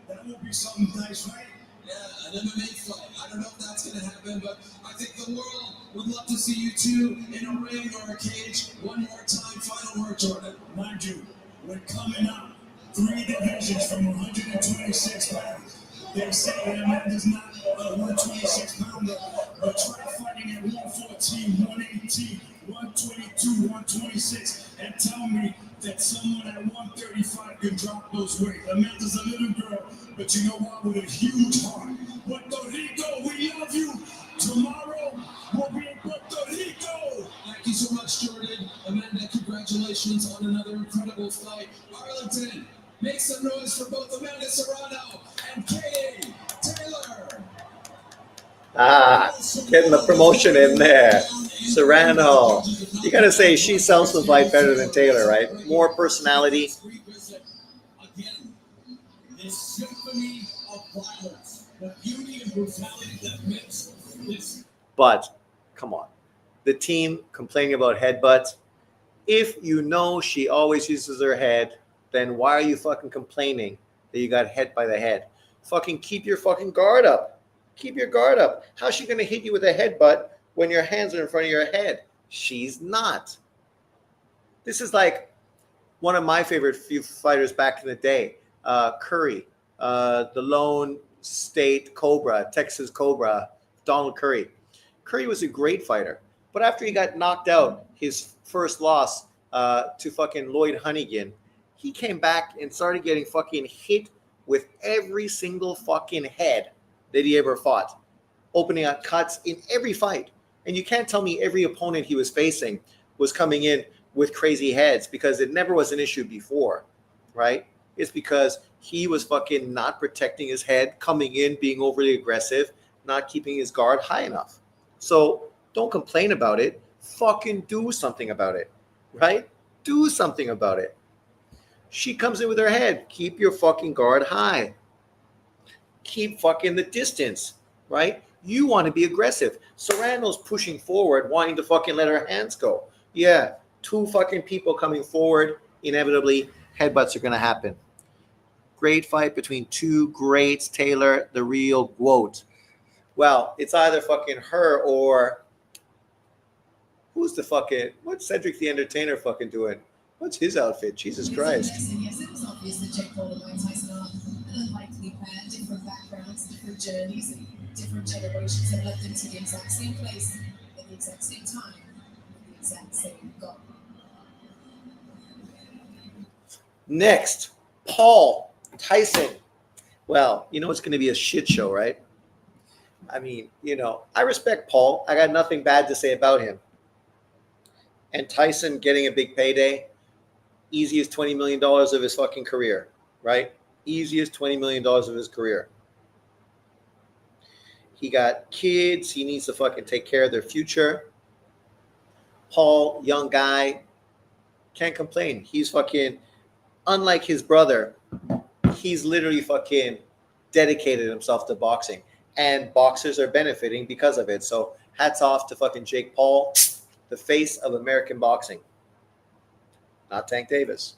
That would be something nice, right? Yeah, an MMA fight. I don't know if that's going to happen, but I think the world would love to see you two in a ring or a cage. One more time, final word, Jordan. Mind you, we're coming up 3 divisions from 126 pounds. They're saying Amanda's not a 126 pounder, but try fighting at 114, 118, 122, 126, and tell me that someone at 135 can drop those weight. Amanda's a little girl, but you know what? With a huge heart. Puerto Rico, we love you. Tomorrow, we'll be in Puerto Rico. Thank you so much, Jordan. Amanda, congratulations on another incredible fight. Arlington, make some noise for both Amanda Serrano and Katie Taylor. Ah, getting the promotion in there. Serrano. You gotta say she sells the fight better than Taylor, right? More personality. Again, this symphony of violence, the beauty and brutality that mix this. But come on. the team complaining about headbutts. If you know she always uses her head, then why are you fucking complaining that you got hit by the head? Fucking keep your fucking guard up. Keep your guard up. How's she going to hit you with a headbutt when your hands are in front of your head? She's not. This is like one of my favorite few fighters back in the day, Curry, the Lone State Cobra, Texas Cobra, Donald Curry. Curry was a great fighter, but after he got knocked out, his first loss to fucking Lloyd Honeyghan, he came back and started getting fucking hit with every single fucking head that he ever fought, opening up cuts in every fight. And you can't tell me every opponent he was facing was coming in with crazy heads, because it never was an issue before, right? It's because he was fucking not protecting his head, coming in, being overly aggressive, not keeping his guard high enough. So don't complain about it. Fucking do something about it, right? Do something about it. She comes in with her head. Keep your fucking guard high. Keep fucking the distance, right? You want to be aggressive. Serrano's pushing forward, wanting to fucking let her hands go. Yeah, two fucking people coming forward, inevitably headbutts are going to happen. Great fight between two greats. Taylor, the real GOAT. Well, it's either fucking her or who's the fucking, what's Cedric the Entertainer fucking doing? What's his outfit? Jesus Christ. Yes, it was obvious that Jake Paul and Mike Tyson are an unlikely pair, different backgrounds, different journeys, and different generations have led them to the exact same place at the exact same time, with the exact same goal. Next, Paul Tyson. Well, you know it's going to be a shit show, right? I mean, I respect Paul. I got nothing bad to say about him. And Tyson getting a big payday, easiest $20 million of his fucking career, right? Easiest $20 million of his career. He got kids. He needs to fucking take care of their future. Paul, young guy, can't complain. He's fucking, unlike his brother, he's literally fucking dedicated himself to boxing. And boxers are benefiting because of it. So hats off to fucking Jake Paul, the face of American boxing. Not Tank Davis.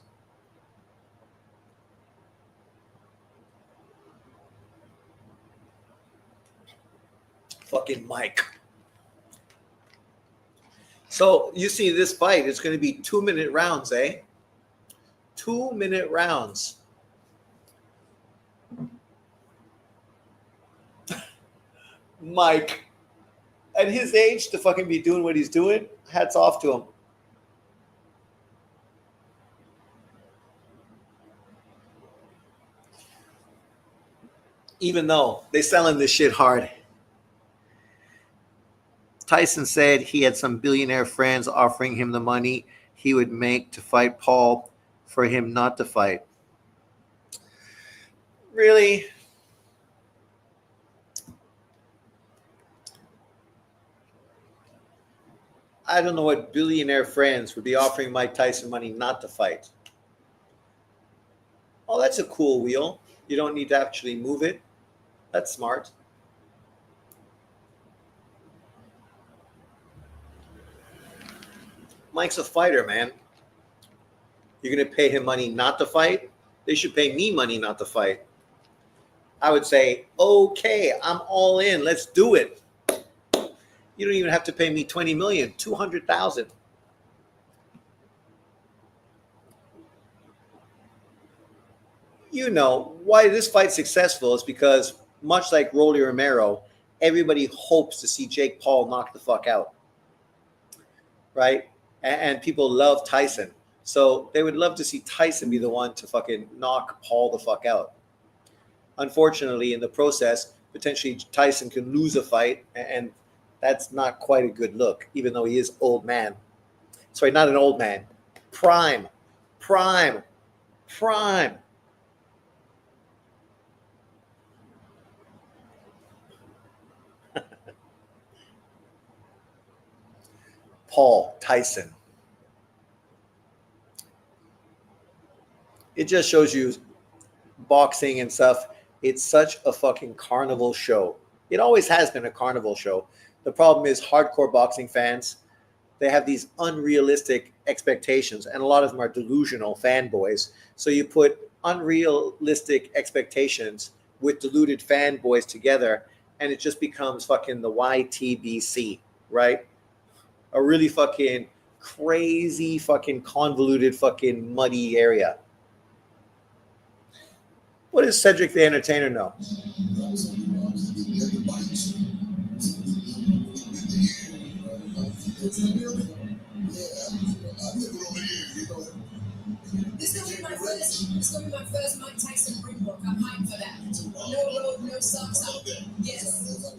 Fucking Mike. So you see this fight, it's going to be 2-minute rounds, eh? 2-minute rounds. Mike, at his age, to fucking be doing what he's doing, hats off to him. Even though they selling this shit hard. Tyson said he had some billionaire friends offering him the money he would make to fight Paul for him not to fight. Really? I don't know what billionaire friends would be offering Mike Tyson money not to fight. Oh, that's a cool wheel. You don't need to actually move it. That's smart. Mike's a fighter, man. You're going to pay him money not to fight? They should pay me money not to fight. I would say, okay, I'm all in. Let's do it. You don't even have to pay me $20 million, $200,000. You know why this fight's successful is because, much like Rolly Romero, everybody hopes to see Jake Paul knock the fuck out, right? And people love Tyson, so they would love to see Tyson be the one to fucking knock Paul the fuck out. Unfortunately, in the process, potentially Tyson can lose a fight, and that's not quite a good look, even though he is old man. Sorry, not an old man. Prime. Paul Tyson. It just shows you boxing and stuff. It's such a fucking carnival show. It always has been a carnival show. The problem is hardcore boxing fans They have these unrealistic expectations, and a lot of them are delusional fanboys. So you put unrealistic expectations with deluded fanboys together, and it just becomes fucking the YTBC, right? A really fucking crazy, fucking convoluted, fucking muddy area. What does Cedric the Entertainer know? This gonna be my first Mike Tyson ring walk. I'm hyped for that. No road, no socks out. Yes.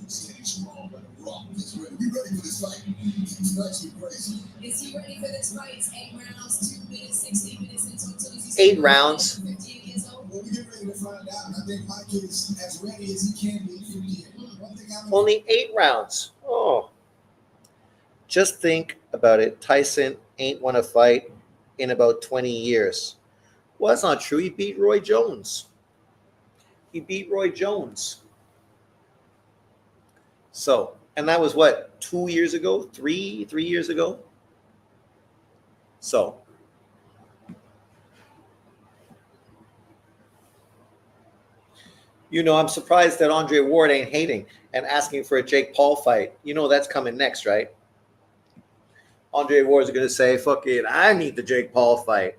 Staying strong like a rock. You ready for this fight? It's actually crazy. Is he ready for this fight? It's 8 rounds, 2 minutes, 16 minutes in total. 8 rounds. 15 years old. Well, we get ready to find out. I think Mike is as ready as he can be at 50. Only 8 rounds. Oh. Just think about it. Tyson ain't won a fight in about 20 years. Well, that's not true. He beat Roy Jones. So, and that was what, 2 years ago? 3 years ago? So, I'm surprised that Andre Ward ain't hating and asking for a Jake Paul fight. That's coming next, right? Andre Ward's going to say, fuck it, I need the Jake Paul fight.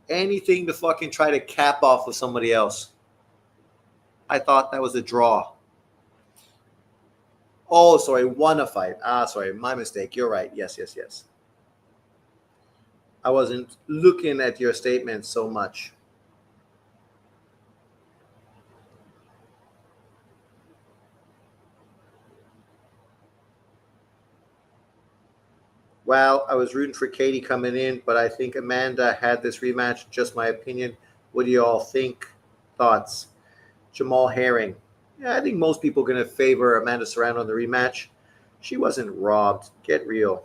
Anything to fucking try to cap off with somebody else. I thought that was a draw. Oh, sorry, won a fight. Sorry, my mistake. You're right. Yes. I wasn't looking at your statement so much. Well, I was rooting for Katie coming in, but I think Amanda had this rematch. Just my opinion. What do you all think? Thoughts? Jamal Herring. Yeah, I think most people are going to favor Amanda Serrano in the rematch. She wasn't robbed. Get real.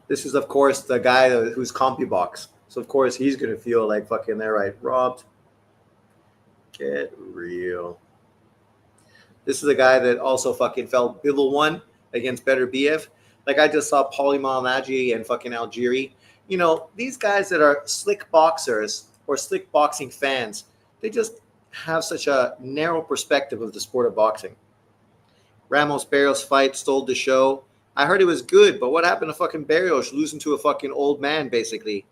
This is, of course, the guy who's CompuBox. So, of course, he's going to feel like fucking they're right. Robbed. Get real. This is a guy that also fucking felt Bivol won against Better BF. Like I just saw Paulie Malignaggi and fucking Algieri. These guys that are slick boxers or slick boxing fans, they just have such a narrow perspective of the sport of boxing. Ramos Barrios fight stole the show. I heard it was good, but what happened to fucking Barrios losing to a fucking old man, basically?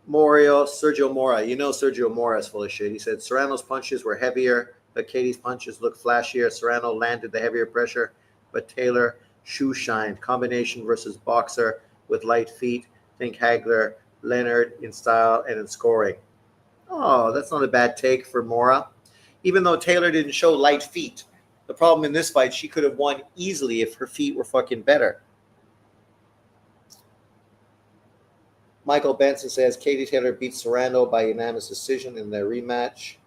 Sergio Mora. Sergio Mora is full of shit. He said Serrano's punches were heavier, but Katie's punches looked flashier. Serrano landed the heavier pressure, but Taylor shoe shined. Combination versus boxer with light feet. Think Hagler, Leonard in style and in scoring. Oh, that's not a bad take for Mora. Even though Taylor didn't show light feet. The problem in this fight, she could have won easily if her feet were fucking better. Michael Benson says Katie Taylor beat Serrano by unanimous decision in their rematch.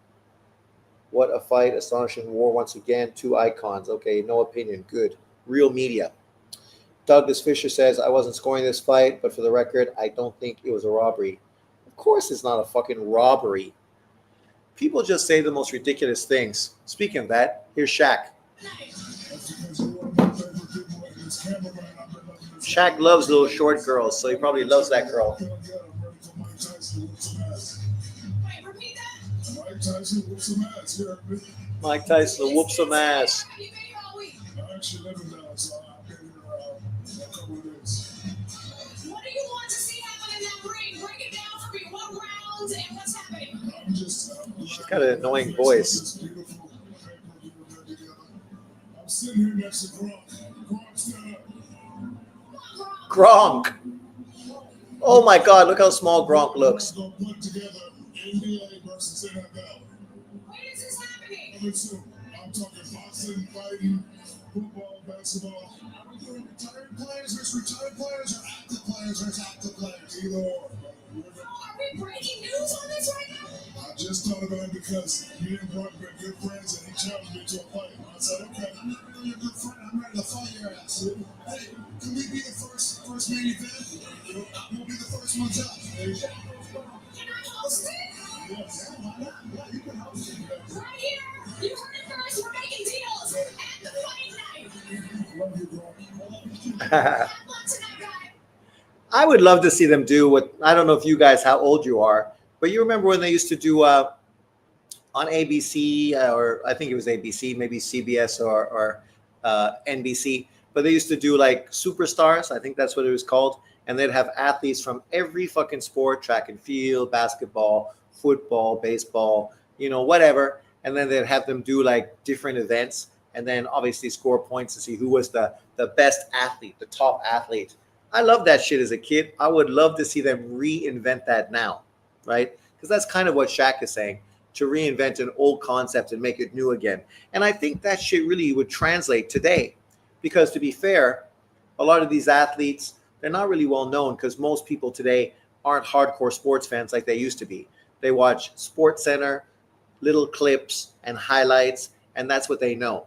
What a fight. Astonishing war once again. 2 icons. Okay, no opinion. Good. Real media. Douglas Fisher says, I wasn't scoring this fight, but for the record, I don't think it was a robbery. Of course it's not a fucking robbery. People just say the most ridiculous things. Speaking of that, here's Shaq. Shaq loves little short girls, so he probably loves that girl. Mike Tyson will whoop some ass. What do you want to see happen in that ring? Break it down for me. What rounds and what's happening? She's got an annoying voice. I'm sitting here next to Gronk. Gronk. Oh my God, look how small Gronk looks. When is this happening? I'm talking boxing, fighting, football, basketball. Are we doing retired players versus retired players or active players versus active players? Either or. Are we breaking news on this right now? I just thought about it because me and Gronk been good friends and he challenged me to a fight. I said, okay, I'm not really a good friend. I'm ready to fight your ass. Hey, can we be the first main event? We'll be the first ones up. Can I Right here, you heard it first. We're making deals at the fight night. I would love to see them do what, I don't know if you guys, how old you are, but you remember when they used to do on ABC, or I think it was ABC, maybe CBS or NBC, but they used to do like superstars. I think that's what it was called. And they'd have athletes from every fucking sport, track and field, basketball, football, baseball, whatever. And then they'd have them do like different events and then obviously score points to see who was the best athlete, the top athlete. I love that shit as a kid. I would love to see them reinvent that now, right? Because that's kind of what Shaq is saying, to reinvent an old concept and make it new again. And I think that shit really would translate today. Because to be fair, a lot of these athletes, they're not really well known because most people today aren't hardcore sports fans like they used to be. They watch Sports Center, little clips and highlights, and that's what they know.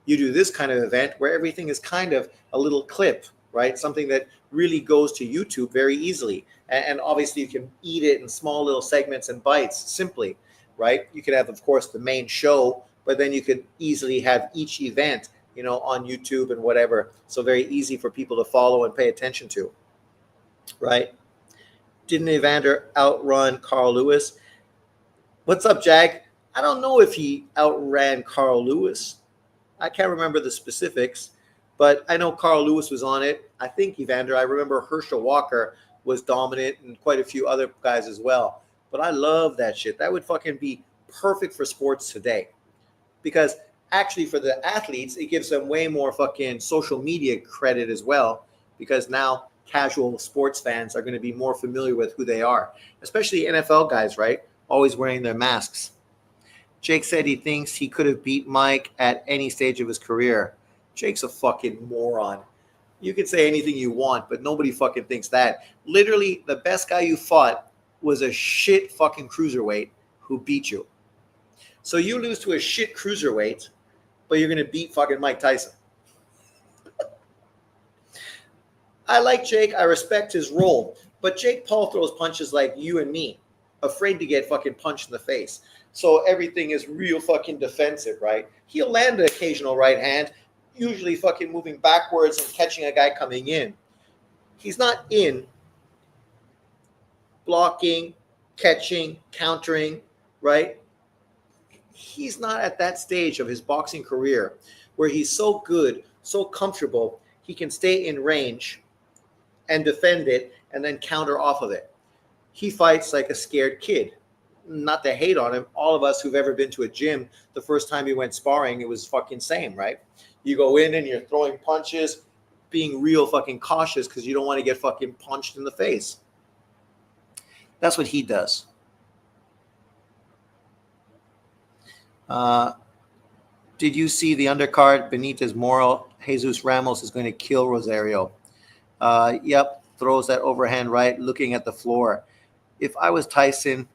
You do this kind of event where everything is kind of a little clip, right? Something that really goes to YouTube very easily. And obviously you can eat it in small little segments and bites simply, right? You could have, of course, the main show, but then you could easily have each event, on YouTube and whatever. So very easy for people to follow and pay attention to, right? Didn't Evander outrun Carl Lewis? What's up, Jag? I don't know if he outran Carl Lewis. I can't remember the specifics, but I know Carl Lewis was on it. I think Evander, I remember Herschel Walker was dominant and quite a few other guys as well. But I love that shit. That would fucking be perfect for sports today. Because actually for the athletes, it gives them way more fucking social media credit as well. Because now casual sports fans are going to be more familiar with who they are. Especially NFL guys, right? Always wearing their masks. Jake said he thinks he could have beat Mike at any stage of his career. Jake's a fucking moron. You can say anything you want, but nobody fucking thinks that. Literally, the best guy you fought was a shit fucking cruiserweight who beat you. So you lose to a shit cruiserweight, but you're going to beat fucking Mike Tyson. I like Jake. I respect his role. But Jake Paul throws punches like you and me, afraid to get fucking punched in the face. So everything is real fucking defensive, right? He'll land an occasional right hand, usually fucking moving backwards and catching a guy coming in. He's not in blocking, catching, countering, right? He's not at that stage of his boxing career where he's so good, so comfortable, he can stay in range and defend it and then counter off of it. He fights like a scared kid. Not to hate on him. All of us who've ever been to a gym, the first time you went sparring, it was fucking same, right? You go in and you're throwing punches, being real fucking cautious because you don't want to get fucking punched in the face. That's what he does. Did you see the undercard? Benitez Moro, Jesus Ramos is going to kill Rosario. Yep, throws that overhand right, looking at the floor. If I was Tyson,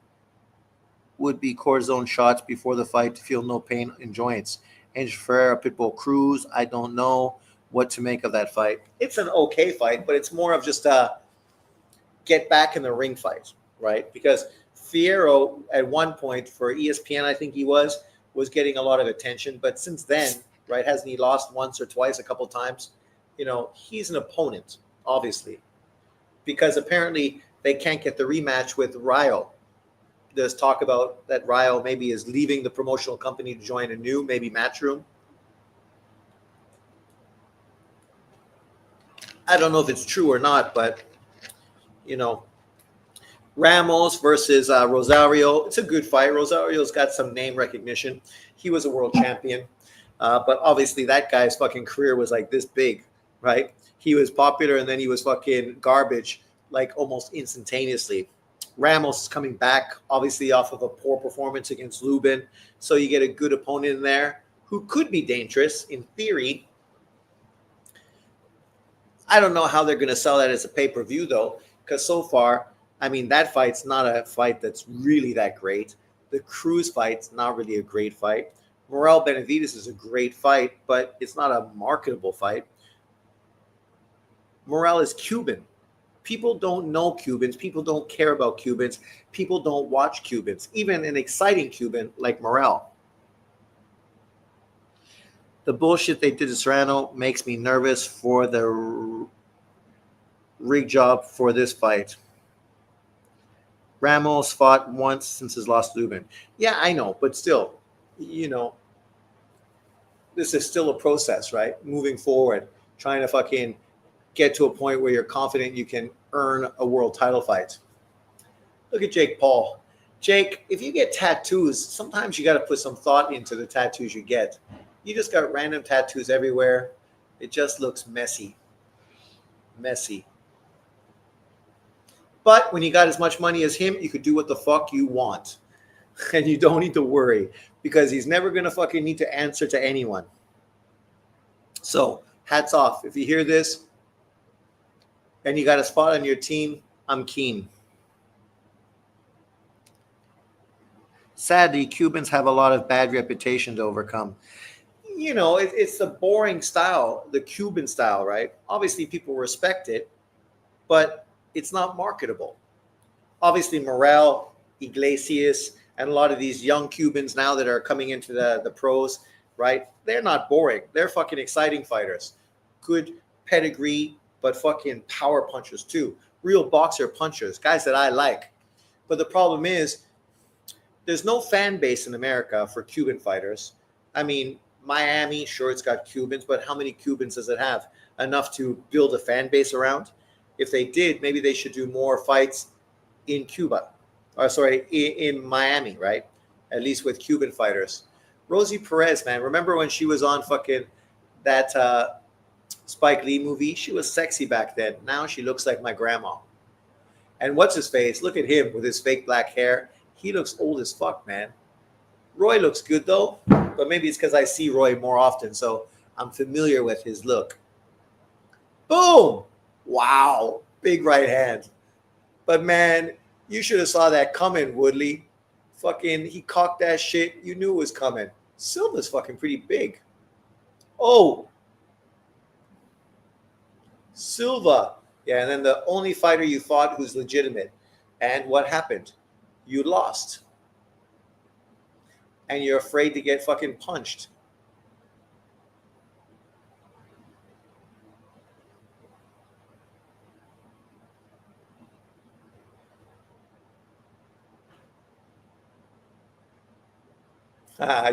would be cortisone shots before the fight to feel no pain in joints. Angel Ferreira, Pitbull Cruz, I don't know what to make of that fight. It's an okay fight, but it's more of just a get back in the ring fight, right? Because Fierro, at one point for ESPN, I think he was getting a lot of attention. But since then, right, hasn't he lost once or twice, a couple times? He's an opponent, obviously, because apparently they can't get the rematch with Rayo. There's talk about that Rayo maybe is leaving the promotional company to join a new, maybe Matchroom. I don't know if it's true or not, but, Ramos versus Rosario. It's a good fight. Rosario's got some name recognition. He was a world champion. But obviously that guy's fucking career was like this big, right? He was popular and then he was fucking garbage, like almost instantaneously. Ramos is coming back, obviously, off of a poor performance against Lubin. So you get a good opponent in there who could be dangerous in theory. I don't know how they're going to sell that as a pay-per-view, though, because so far, that fight's not a fight that's really that great. The Cruz fight's not really a great fight. Morel Benavides is a great fight, but it's not a marketable fight. Morel is Cuban. People don't know Cubans. People don't care about Cubans. People don't watch Cubans. Even an exciting Cuban like Morrell. The bullshit they did to Serrano makes me nervous for the rig job for this fight. Ramos fought once since his loss to Lubin. Yeah, I know, but still, this is still a process, right? Moving forward, trying to fucking get to a point where you're confident you can earn a world title fight. Look at Jake Paul. Jake, if you get tattoos, sometimes you got to put some thought into the tattoos you get. You just got random tattoos everywhere. It just looks messy. Messy. But when you got as much money as him, you could do what the fuck you want. And you don't need to worry because he's never going to fucking need to answer to anyone. So, hats off. If you hear this and you got a spot on your team, I'm keen. Sadly, Cubans have a lot of bad reputation to overcome. It's the boring style, the Cuban style, right? Obviously, people respect it, but it's not marketable. Obviously, Morrell, Iglesias, and a lot of these young Cubans now that are coming into the pros, right? They're not boring. They're fucking exciting fighters. Good pedigree, but fucking power punchers too. Real boxer punchers, guys that I like. But the problem is, there's no fan base in America for Cuban fighters. I mean, Miami, sure, it's got Cubans, but how many Cubans does it have? Enough to build a fan base around? If they did, maybe they should do more fights in Cuba. In Miami, right? At least with Cuban fighters. Rosie Perez, man. Remember when she was on fucking that Spike Lee movie? She was sexy back then. Now she looks like my grandma. And what's his face? Look at him with his fake black hair. He looks old as fuck, man. Roy looks good, though. But maybe it's because I see Roy more often, so I'm familiar with his look. Boom! Wow. Big right hand. But, man, you should have saw that coming, Woodley. Fucking, he cocked that shit. You knew it was coming. Silva's fucking pretty big. Oh. Silva. Yeah, and then the only fighter you fought who's legitimate. And what happened? You lost. And you're afraid to get fucking punched.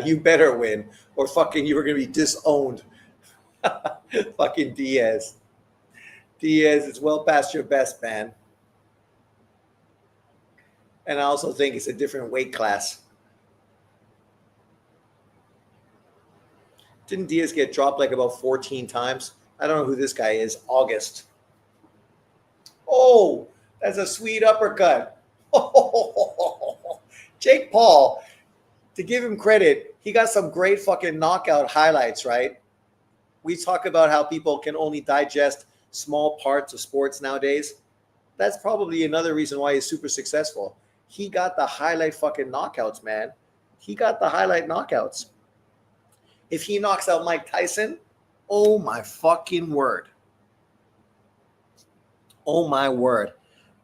You better win, or fucking you were going to be disowned. Fucking Diaz. Diaz is well past your best, man. And I also think it's a different weight class. Didn't Diaz get dropped like about 14 times? I don't know who this guy is. August. Oh, that's a sweet uppercut. Jake Paul, to give him credit, he got some great fucking knockout highlights, right? We talk about how people can only digest small parts of sports nowadays. That's probably another reason why he's super successful. He got the highlight fucking knockouts, man. He got the highlight knockouts. If he knocks out Mike Tyson, oh my fucking word. Oh my word.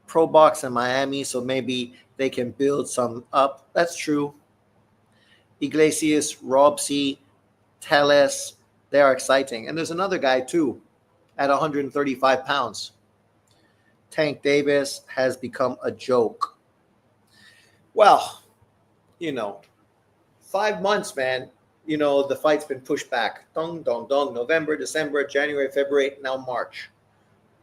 Pro box in Miami, so maybe they can build some up. That's true. Iglesias, Robsy, Telles, they are exciting. And there's another guy too at 135 pounds. Tank Davis has become a joke. Well, 5 months, man. The fight's been pushed back. Dong, dong, dong. November, December, January, February, now March.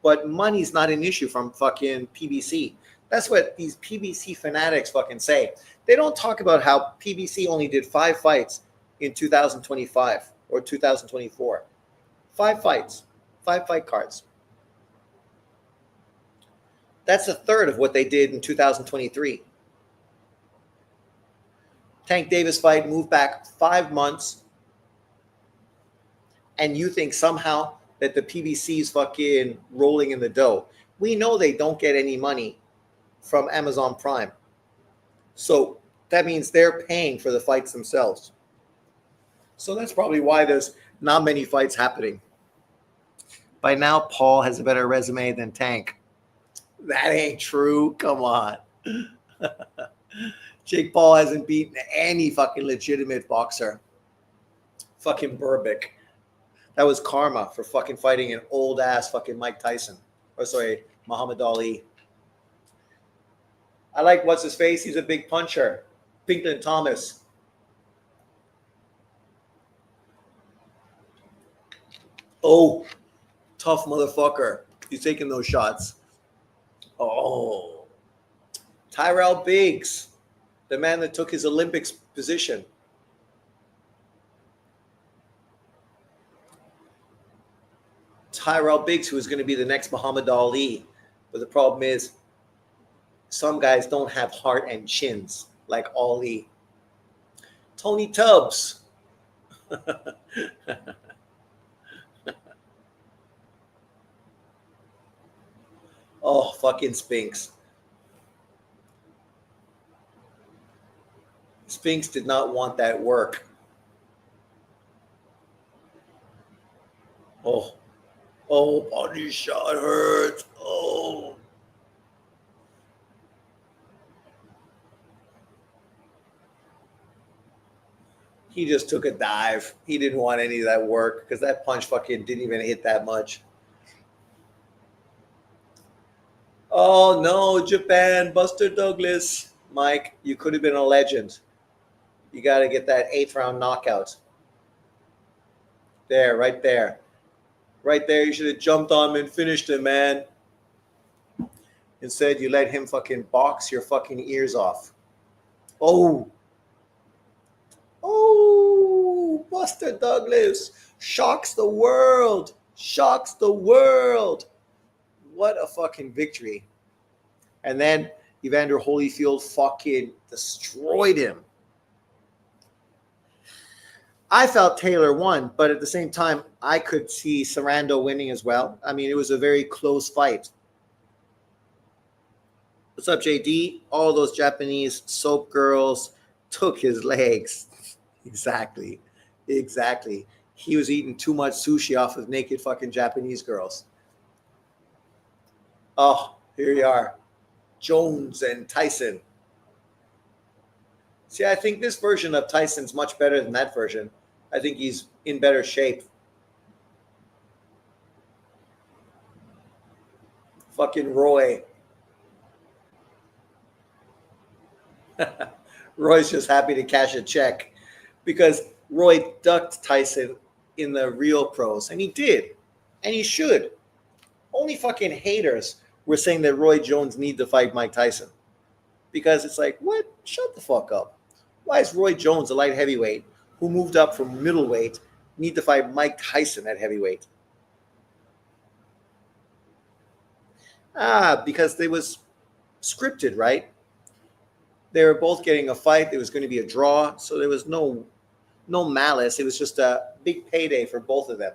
But money's not an issue from fucking PBC. That's what these PBC fanatics fucking say. They don't talk about how PBC only did 5 fights in 2025 or 2024. 5 fights. 5 fight cards. That's a third of what they did in 2023. Tank Davis fight moved back 5 months. And you think somehow that the PBC is fucking rolling in the dough. We know they don't get any money from Amazon Prime. So that means they're paying for the fights themselves. So that's probably why there's not many fights happening. By now, Paul has a better resume than Tank. That ain't true. Come on. Jake Paul hasn't beaten any fucking legitimate boxer. Fucking Burbick. That was karma for fucking fighting an old ass fucking Mike Tyson. Or sorry, Muhammad Ali. I like what's his face. He's a big puncher. Pinklin Thomas. Oh, tough motherfucker. He's taking those shots. Oh, Tyrell Biggs, the man that took his Olympics position. Tyrell Biggs, who is going to be the next Muhammad Ali. But the problem is, some guys don't have heart and chins like Ali. Tony Tubbs. Oh, fucking Spinks. Spinks did not want that work. Oh, body shot hurts. Oh. He just took a dive. He didn't want any of that work because that punch fucking didn't even hit that much. Oh no, Japan, Buster Douglas. Mike, you could have been a legend. You got to get that 8th round knockout. There, right there. Right there, you should have jumped on him and finished him, man. Instead, you let him fucking box your fucking ears off. Oh, Buster Douglas shocks the world. Shocks the world. What a fucking victory. And then Evander Holyfield fucking destroyed him. I felt Taylor won, but at the same time, I could see Sarando winning as well. I mean, it was a very close fight. What's up, JD? All those Japanese soap girls took his legs. Exactly. He was eating too much sushi off of naked fucking Japanese girls. Oh, here you are. Jones and Tyson. See, I think this version of Tyson's much better than that version. I think he's in better shape. Fucking Roy. Roy's just happy to cash a check because Roy ducked Tyson in the real pros, and he did, and he should. Only fucking haters were saying that Roy Jones need to fight Mike Tyson because it's like, what? Shut the fuck up. Why is Roy Jones, a light heavyweight who moved up from middleweight, need to fight Mike Tyson at heavyweight? Because they was scripted, right? They were both getting a fight. There was going to be a draw, so there was no malice. It was just a big payday for both of them.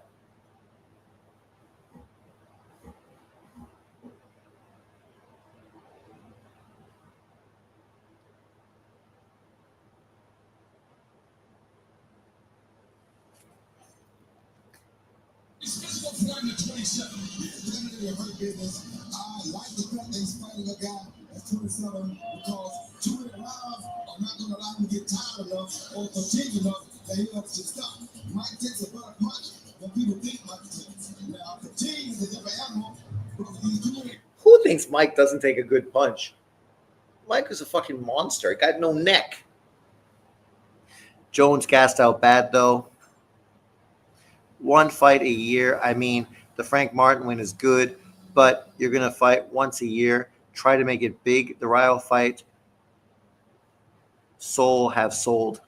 It's physical flight to 27. Definitely a hurt business. I like the fact that he's fighting a guy that's 27 because 2 rounds are not going to allow him to get tired enough or fatigued enough that he wants to stop. Mike takes a better punch than people think Mike takes. Now, fatigue is a different animal. Who thinks Mike doesn't take a good punch? Mike is a fucking monster. He got no neck. Jones gassed out bad, though. 1 fight a year. I mean, the Frank Martin win is good, but you're going to fight once a year. Try to make it big. The Ryo fight, should have sold.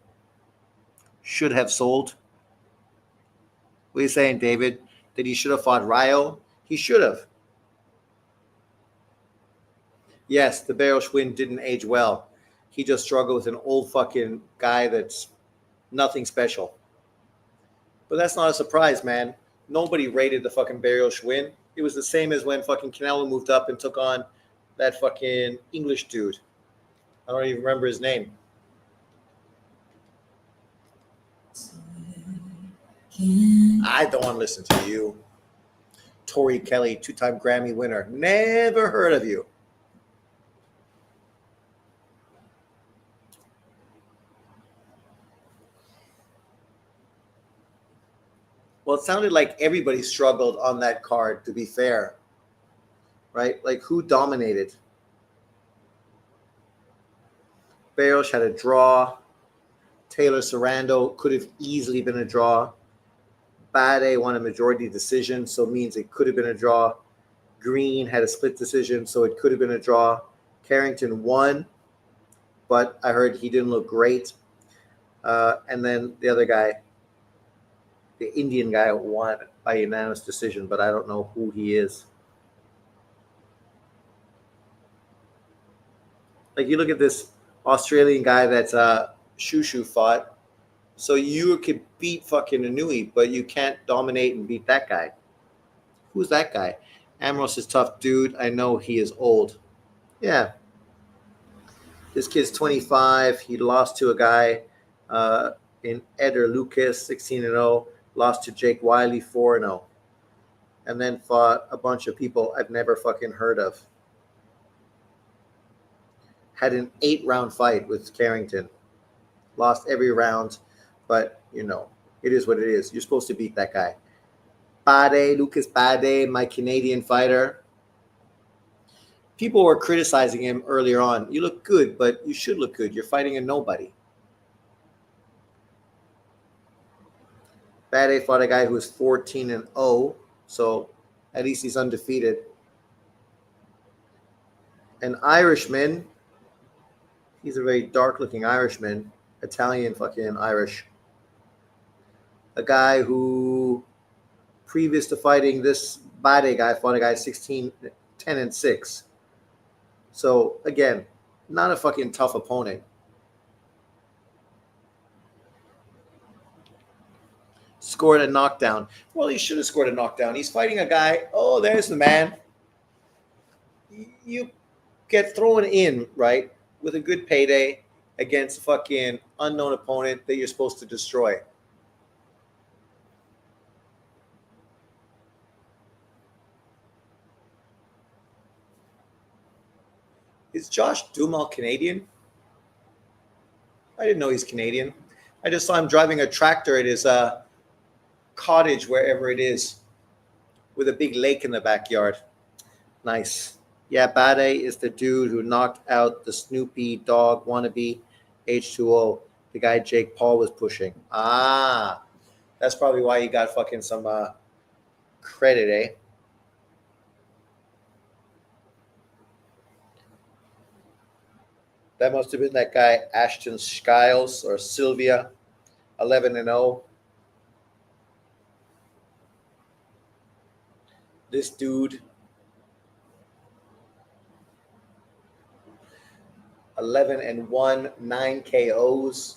What are you saying, David? That he should have fought Ryo? He should have. Yes, the Barrel Schwinn didn't age well. He just struggled with an old fucking guy that's nothing special. But that's not a surprise, man. Nobody rated the fucking Barrel Schwinn. It was the same as when fucking Canelo moved up and took on that fucking English dude. I don't even remember his name. I don't want to listen to you. Tori Kelly, 2-time Grammy winner. Never heard of you. Well, it sounded like everybody struggled on that card, to be fair, right? Like who dominated? Barros had a draw. Taylor Sarando could have easily been a draw. Bade won a majority decision, so it means it could have been a draw. Green had a split decision, so it could have been a draw. Carrington won, but I heard he didn't look great. And then the other guy, the Indian guy, won by unanimous decision, but I don't know who he is. Like you look at this Australian guy that's Shushu fought. So you could beat fucking Inui, but you can't dominate and beat that guy. Who's that guy? Amros is tough dude. I know he is old. Yeah. This kid's 25. He lost to a guy in Eder Lucas, 16-0. Lost to Jake Wiley, 4-0. And then fought a bunch of people I've never fucking heard of. Had an 8-round fight with Carrington. Lost every round, but, you know, it is what it is. You're supposed to beat that guy. Lucas Bade, my Canadian fighter. People were criticizing him earlier on. You look good, but you should look good. You're fighting a nobody. Bade fought a guy who was 14-0, so at least he's undefeated. An Irishman. He's a very dark-looking Irishman. Italian fucking Irish. A guy who, previous to fighting this Bade guy, fought a guy 10-6. So, again, not a fucking tough opponent. Scored a knockdown. Well, he should have scored a knockdown. He's fighting a guy. Oh, there's the man. You get thrown in, right, with a good payday against a fucking unknown opponent that you're supposed to destroy. Is Josh Duhamel Canadian? I didn't know he's Canadian. I just saw him driving a tractor at his cottage, wherever it is, with a big lake in the backyard. Nice. Yeah, Bade is the dude who knocked out the Snoopy dog wannabe H2O, the guy Jake Paul was pushing. Ah, that's probably why he got fucking some credit, eh? That must have been that guy Ashton Skiles or Sylvia, 11-0. This dude, 11-1, 9 KOs.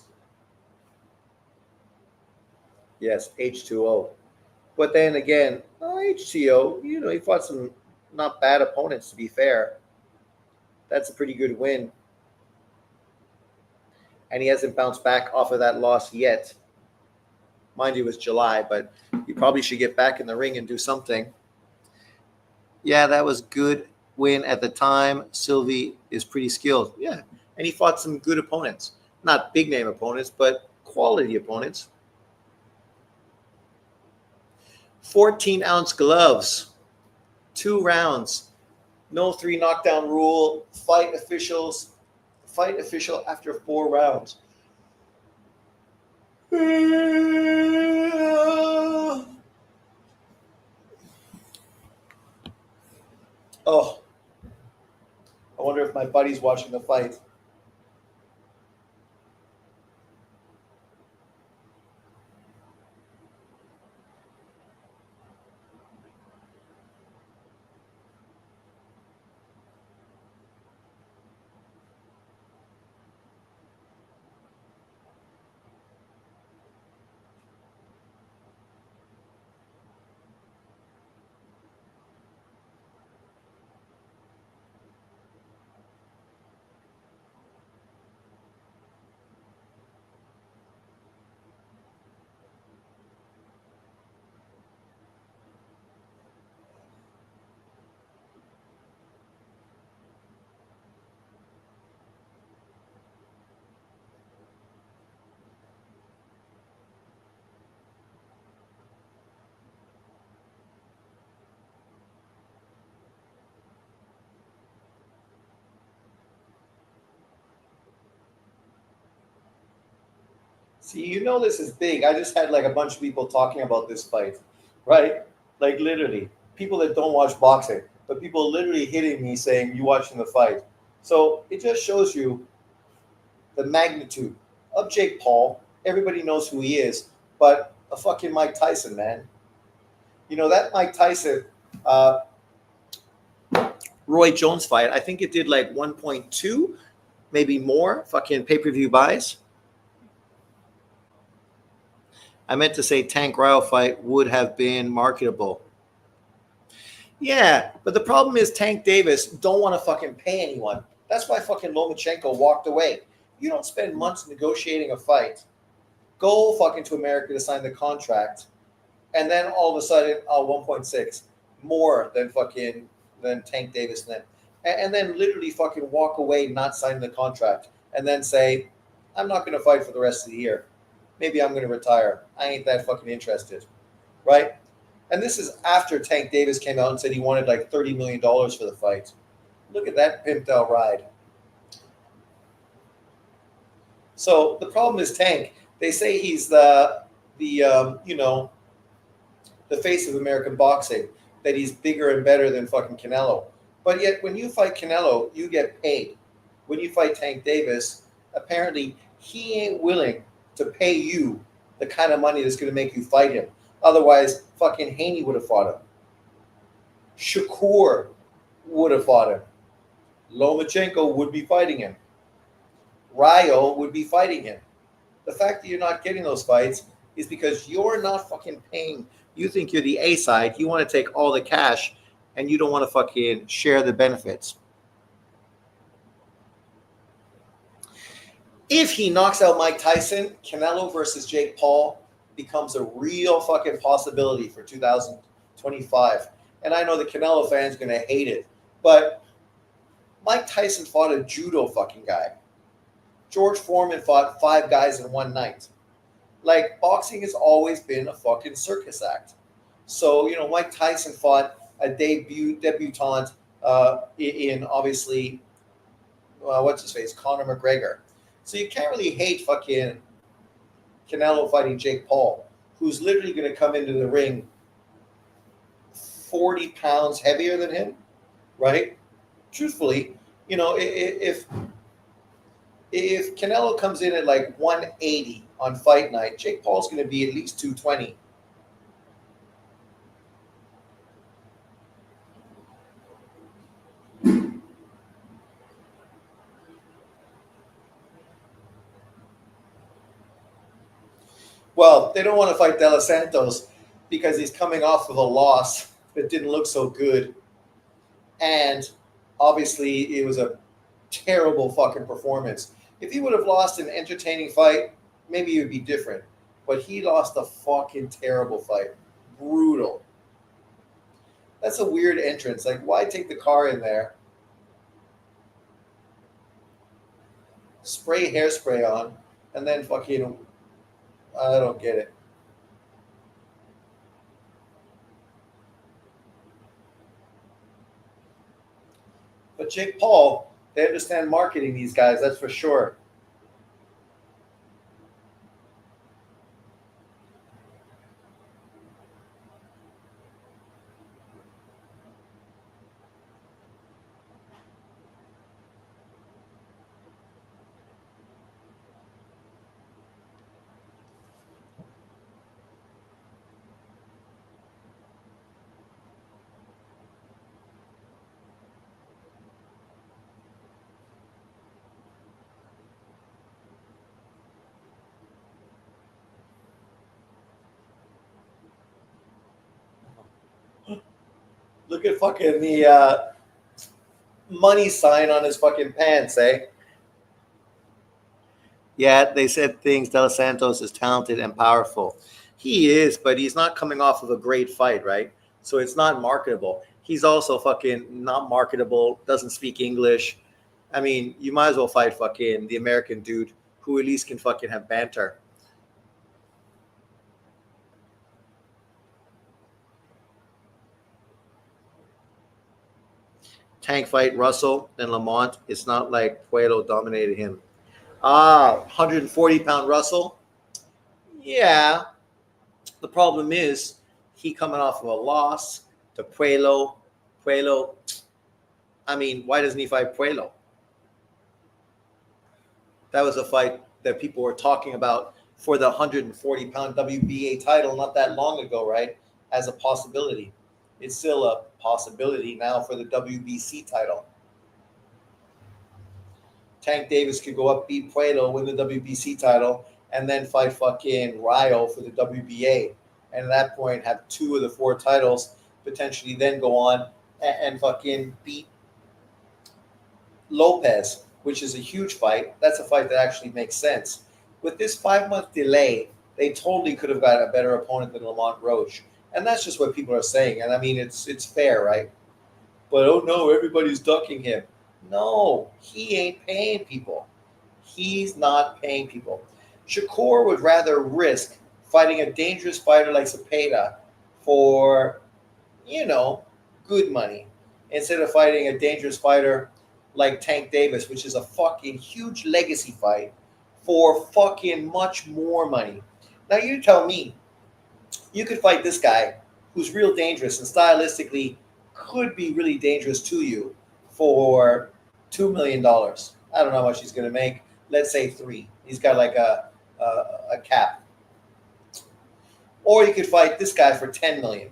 Yes, H2O. But then again, HTO, you know, he fought some not bad opponents, to be fair. That's a pretty good win. And he hasn't bounced back off of that loss yet. Mind you, it was July, but he probably should get back in the ring and do something. Yeah, that was good win at the time. Sylvie is pretty skilled. Yeah, and he fought some good opponents. Not big-name opponents, but quality opponents. 14-ounce gloves. 2 rounds. No 3 knockdown rule. Fight official after 4 rounds. Oh, I wonder if my buddy's watching the fight. See, you know this is big. I just had like a bunch of people talking about this fight, right? Like literally, people that don't watch boxing, but people literally hitting me saying, "You watching the fight?" So it just shows you the magnitude of Jake Paul. Everybody knows who he is, but a fucking Mike Tyson, man. You know that Mike Tyson, uh, Roy Jones fight. I think it did like 1.2, maybe more, fucking pay-per-view buys. I meant to say Tank Ryle fight would have been marketable. Yeah, but the problem is Tank Davis don't want to fucking pay anyone. That's why fucking Lomachenko walked away. You don't spend months negotiating a fight. Go fucking to America to sign the contract, and then all of a sudden, 1.6 more than Tank Davis then, and then literally fucking walk away, not sign the contract, and then say, I'm not going to fight for the rest of the year. Maybe I'm going to retire. I ain't that fucking interested, right? And this is after Tank Davis came out and said he wanted like $30 million for the fight. Look at that pimped out ride. So the problem is Tank. They say he's the face of American boxing, that he's bigger and better than fucking Canelo. But yet when you fight Canelo, you get paid. When you fight Tank Davis, apparently he ain't willing to pay you the kind of money that's going to make you fight him. Otherwise, fucking Haney would have fought him. Shakur would have fought him. Lomachenko would be fighting him. Ryo would be fighting him. The fact that you're not getting those fights is because you're not fucking paying. You think you're the A side. You want to take all the cash, and you don't want to fucking share the benefits. If he knocks out Mike Tyson, Canelo versus Jake Paul becomes a real fucking possibility for 2025. And I know the Canelo fans going to hate it, but Mike Tyson fought a judo fucking guy. George Foreman fought 5 guys in one night. Like, boxing has always been a fucking circus act. So, Mike Tyson fought a debutant in obviously, what's his face, Conor McGregor. So you can't really hate fucking Canelo fighting Jake Paul, who's literally going to come into the ring 40 pounds heavier than him, right? Truthfully, if Canelo comes in at like 180 on fight night, Jake Paul's going to be at least 220. Well, they don't want to fight De Los Santos because he's coming off of a loss that didn't look so good. And obviously, it was a terrible fucking performance. If he would have lost an entertaining fight, maybe it would be different. But he lost a fucking terrible fight. Brutal. That's a weird entrance. Like, why take the car in there? Spray hairspray on, and then fucking... I don't get it. But Jake Paul, they understand marketing these guys, that's for sure. Look at fucking the money sign on his fucking pants, eh? Yeah, they said things. De Los Santos is talented and powerful. He is, but he's not coming off of a great fight, right? So it's not marketable. He's also fucking not marketable, doesn't speak English. I mean, you might as well fight fucking the American dude who at least can fucking have banter. Tank fight Russell and Lamont. It's not like Puello dominated him. 140-pound Russell. Yeah, the problem is he coming off of a loss to Puelo. Puelo, I mean, why doesn't he fight Puelo? That was a fight that people were talking about for the 140-pound WBA title not that long ago, right? As a possibility. It's still a possibility now for the WBC title. Tank Davis could go up, beat Puelo, win the WBC title, and then fight fucking Ryo for the WBA. And at that point, have 2 of the 4 titles, potentially then go on and fucking beat Lopez, which is a huge fight. That's a fight that actually makes sense. With this 5-month delay, they totally could have got a better opponent than Lamont Roach. And that's just what people are saying. And I mean, it's fair, right? But oh no, everybody's ducking him. No, he ain't paying people. He's not paying people. Shakur would rather risk fighting a dangerous fighter like Zepeda for, good money instead of fighting a dangerous fighter like Tank Davis, which is a fucking huge legacy fight for fucking much more money. Now you tell me, you could fight this guy who's real dangerous and stylistically could be really dangerous to you for $2 million. I don't know how much he's going to make. Let's say 3. He's got like a cap. Or you could fight this guy for $10 million.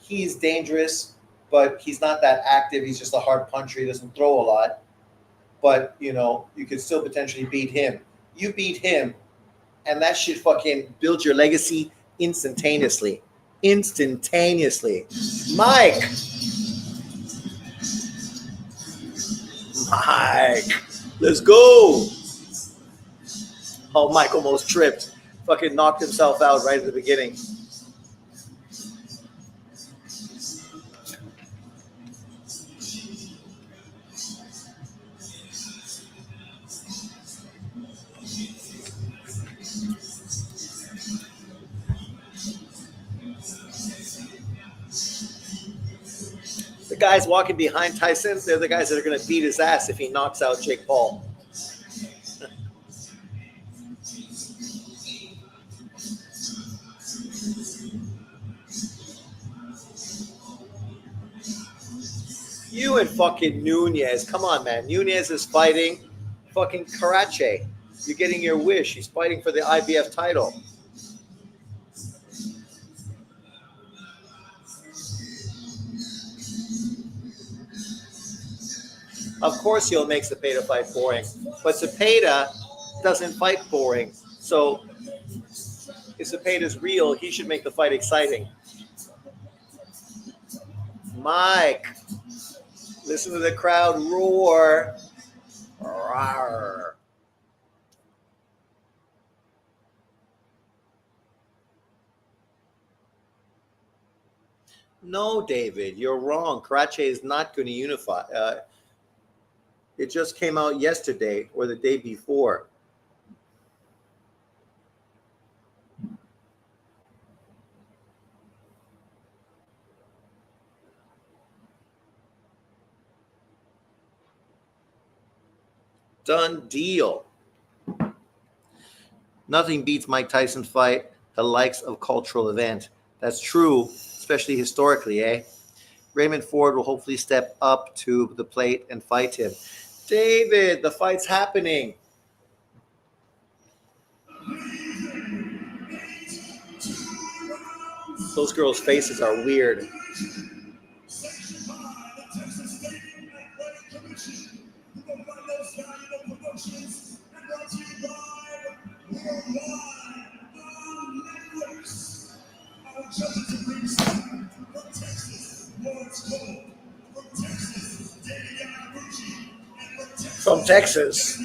He's dangerous, but he's not that active. He's just a hard puncher. He doesn't throw a lot. But, you could still potentially beat him. You beat him, and that shit fucking builds your legacy instantaneously. Mike, let's go. Oh, Mike almost tripped. Fucking knocked himself out right at the beginning. The guys walking behind Tyson, they're the guys that are going to beat his ass if he knocks out Jake Paul. You and fucking Nunez. Come on, man. Nunez is fighting fucking Karache. You're getting your wish. He's fighting for the IBF title. Of course he'll make Zepeda fight boring. But Zepeda doesn't fight boring. So if Zepeda's real, he should make the fight exciting. Mike, listen to the crowd roar. Rawr. No, David, you're wrong. Karache is not going to unify. It just came out yesterday or the day before. Done deal. Nothing beats Mike Tyson fight, the likes of cultural event. That's true, especially historically, eh? Raymond Ford will hopefully step up to the plate and fight him. David, the fight's happening. Those girls' faces are weird. From Texas.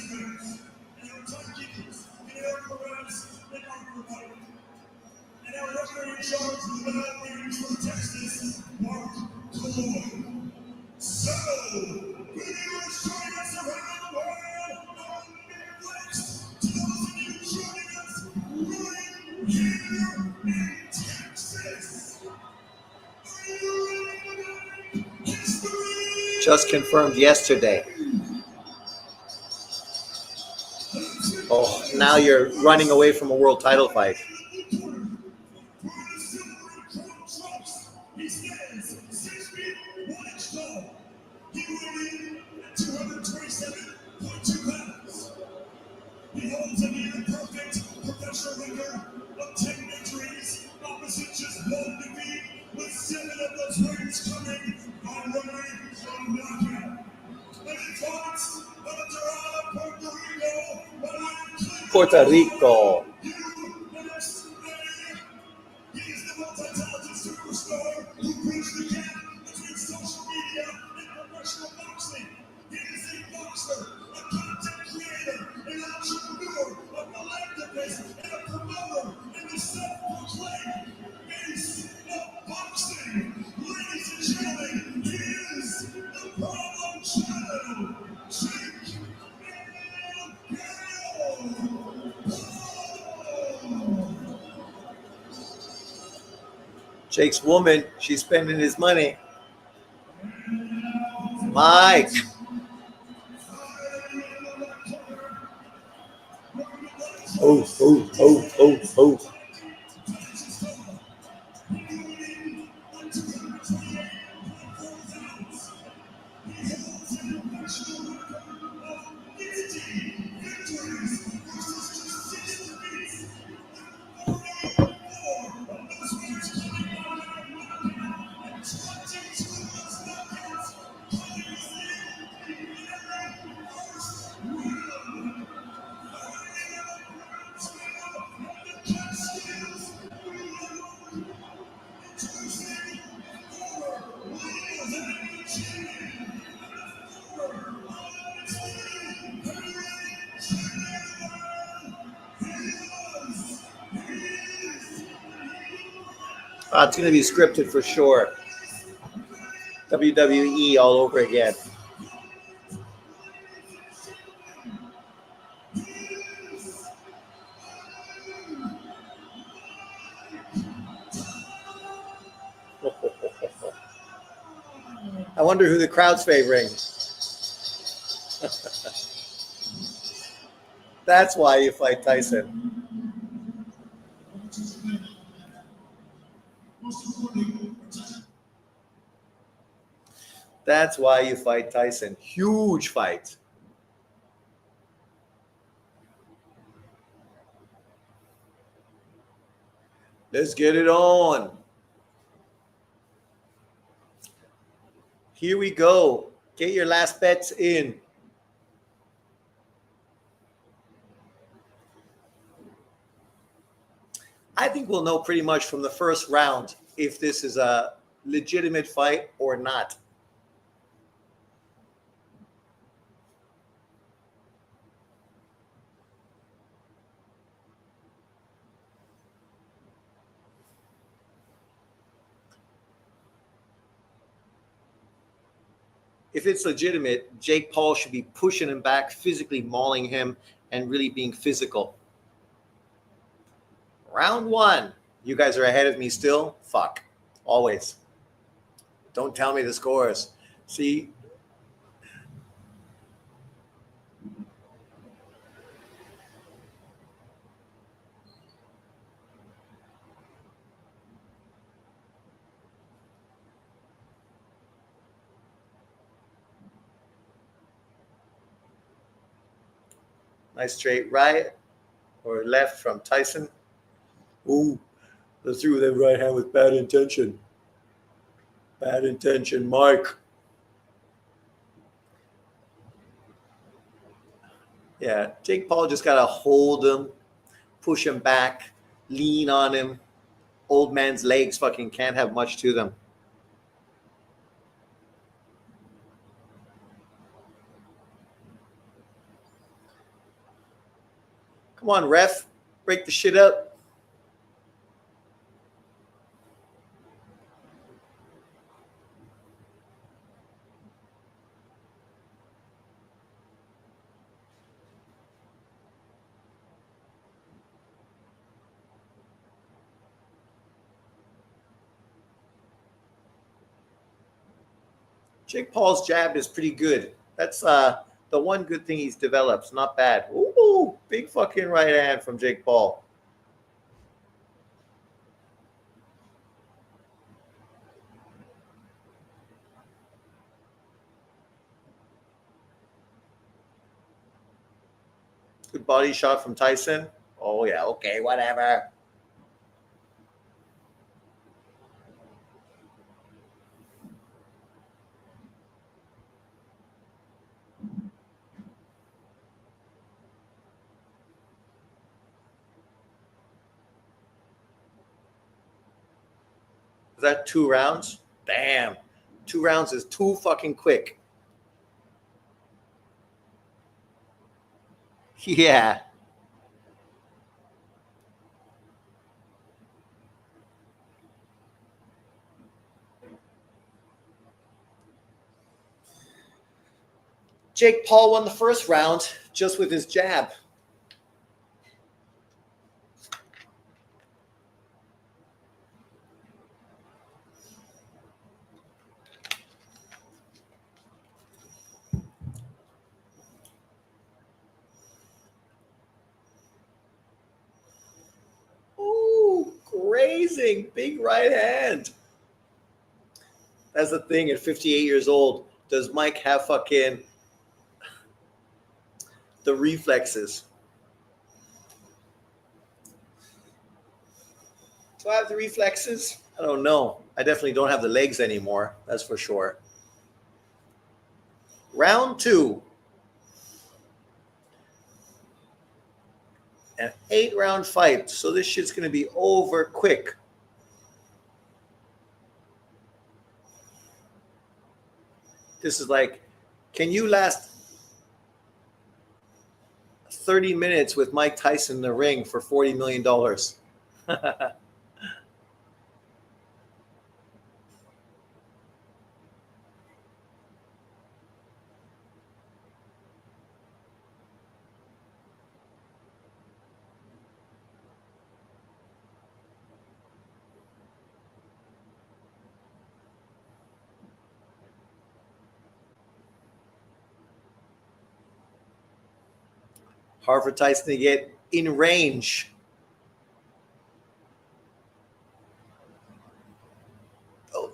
Just confirmed yesterday. Oh, now you're running away from a world title fight. He holds a near perfect professional record of 10 victories, opposite just one defeat, with 7 of those wins coming by way of knockout. And he fights out of Toronto, Puerto Rico. USA. He is the multi-talented superstar who bridged the gap between social media and professional boxing. He is a boxer, a content creator, an entrepreneur, a philanthropist, and a promoter in the self-proclaimed ace of boxing. Ladies and gentlemen, he is the problem child, Jake Paul. Jake's woman, she's spending his money. Mike. Oh, oh, oh, oh, oh. It's going to be scripted for sure. WWE all over again. I wonder who the crowd's favoring. That's why you fight Tyson. That's why you fight Tyson. Huge fight. Let's get it on. Here we go. Get your last bets in. I think we'll know pretty much from the first round if this is a legitimate fight or not. If it's legitimate, Jake Paul should be pushing him back, physically mauling him, and really being physical. Round 1. You guys are ahead of me still? Fuck. Always. Don't tell me the scores. See? Nice straight right or left from Tyson. Ooh, let's threw that right hand with bad intention. Bad intention, Mike. Yeah, Jake Paul just got to hold him, push him back, lean on him. Old man's legs fucking can't have much to them. Come on, ref. Break the shit up. Jake Paul's jab is pretty good. That's the one good thing he's developed. Not bad. Ooh, big fucking right hand from Jake Paul. Good body shot from Tyson. Oh, yeah. Okay, whatever. Is that 2 rounds? Damn. 2 rounds is too fucking quick. Yeah. Jake Paul won the first round just with his jab. Ooh, grazing. Big right hand. That's the thing at 58 years old. Does Mike have fucking the reflexes? Do I have the reflexes? I don't know. I definitely don't have the legs anymore. That's for sure. Round 2. An 8-round fight. So this shit's going to be over quick. This is like, can you last 30 minutes with Mike Tyson in the ring for $40 million? Hard for Tyson to get in range. Oh.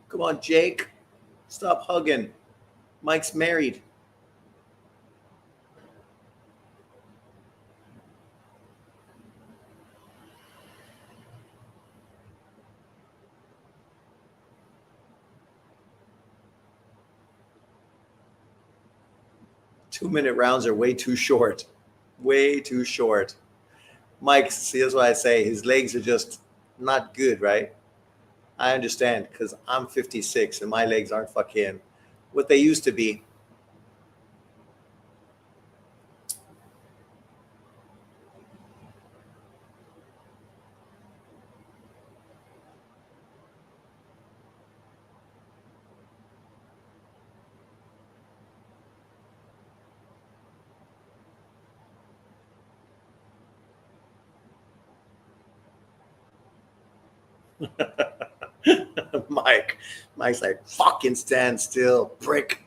Come on, Jake. Stop hugging. Mike's married. Two-minute rounds are way too short. Way too short. Mike, see, that's what I say. His legs are just not good, right? I understand because I'm 56 and my legs aren't fucking what they used to be. Mike's like, fucking stand still, prick.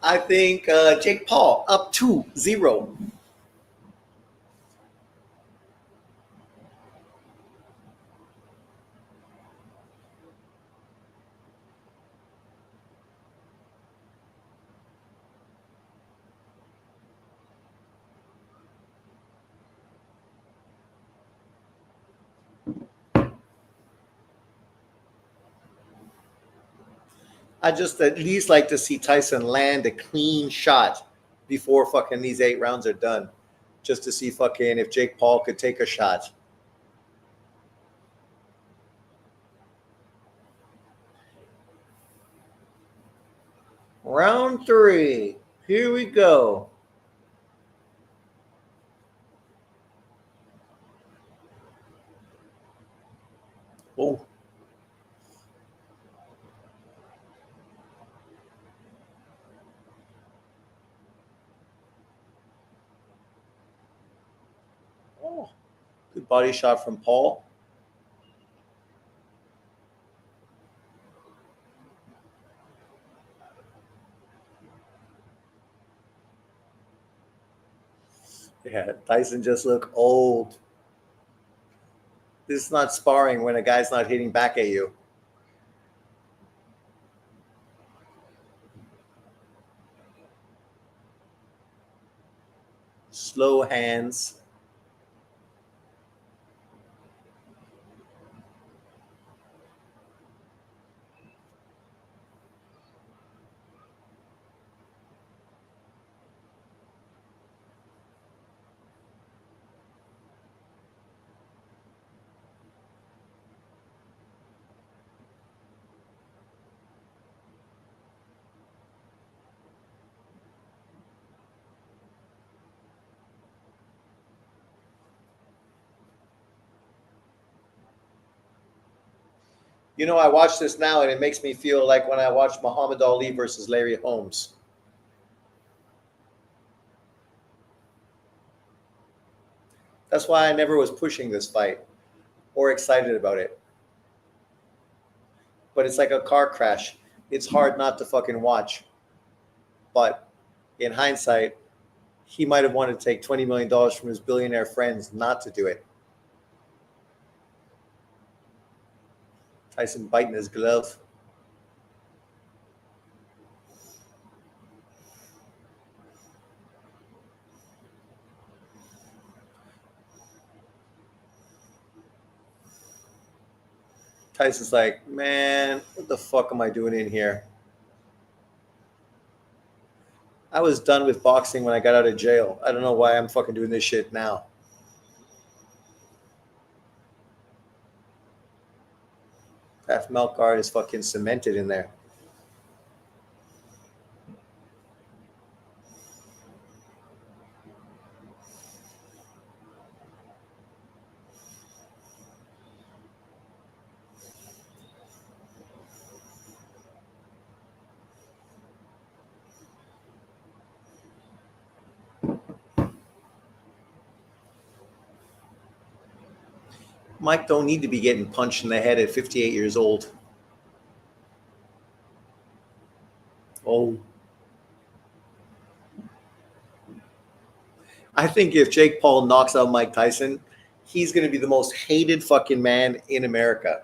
I think Jake Paul up 2-0. I just at least like to see Tyson land a clean shot before fucking these 8 rounds are done. Just to see fucking if Jake Paul could take a shot. Round 3. Here we go. Oh. Oh. Good body shot from Paul. Yeah, Tyson just look old. This is not sparring when a guy's not hitting back at you. Slow hands. You know, I watch this now and it makes me feel like when I watched Muhammad Ali versus Larry Holmes. That's why I never was pushing this fight or excited about it. But it's like a car crash. It's hard not to fucking watch. But in hindsight, he might have wanted to take $20 million from his billionaire friends not to do it. Tyson biting his glove. Tyson's like, man, what the fuck am I doing in here? I was done with boxing when I got out of jail. I don't know why I'm fucking doing this shit now. That milk guard is fucking cemented in there. Mike don't need to be getting punched in the head at 58 years old. Oh. I think if Jake Paul knocks out Mike Tyson, he's going to be the most hated fucking man in America.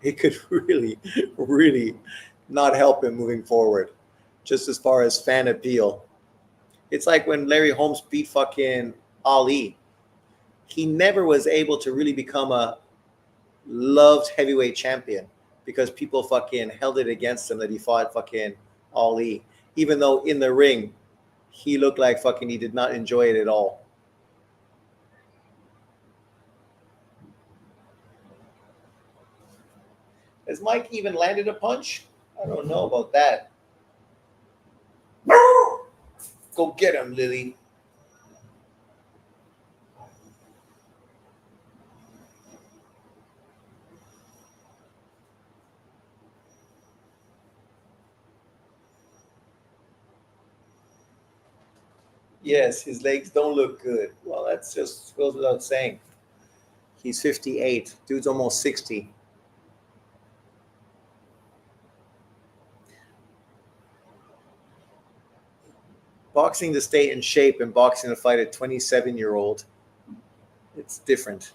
It could really, really not help him moving forward, just as far as fan appeal. It's like when Larry Holmes beat fucking Ali. He never was able to really become a loved heavyweight champion because people fucking held it against him that he fought fucking Ali. Even though in the ring, he looked like fucking he did not enjoy it at all. Has Mike even landed a punch? I don't know about that. Go get him, Lily. Yes, his legs don't look good. Well, that's just goes without saying. He's 58. Dude's almost 60. Boxing to stay in shape and boxing to fight a 27-year-old, it's different.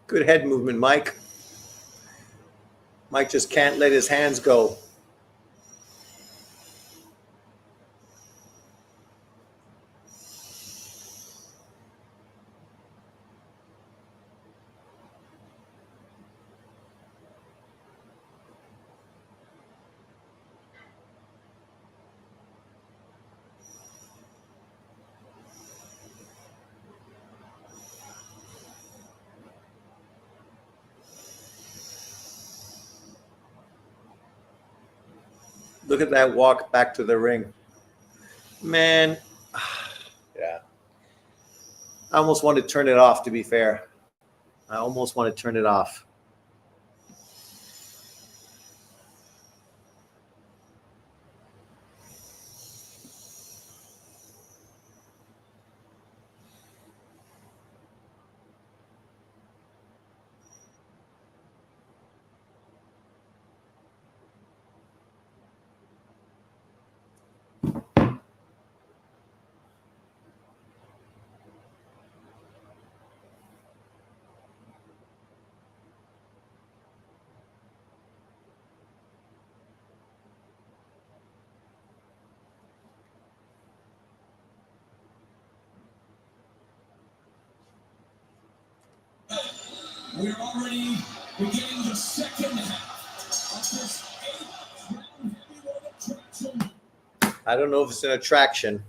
Good head movement, Mike. Mike just can't let his hands go. Look at that walk back to the ring. Man, yeah. I almost want to turn it off, to be fair. I almost want to turn it off. We're already beginning the second half of this 8-round heavyweight attraction. I don't know if it's an attraction.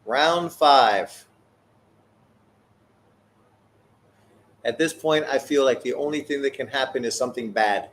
Round 5. At this point, I feel like the only thing that can happen is something bad.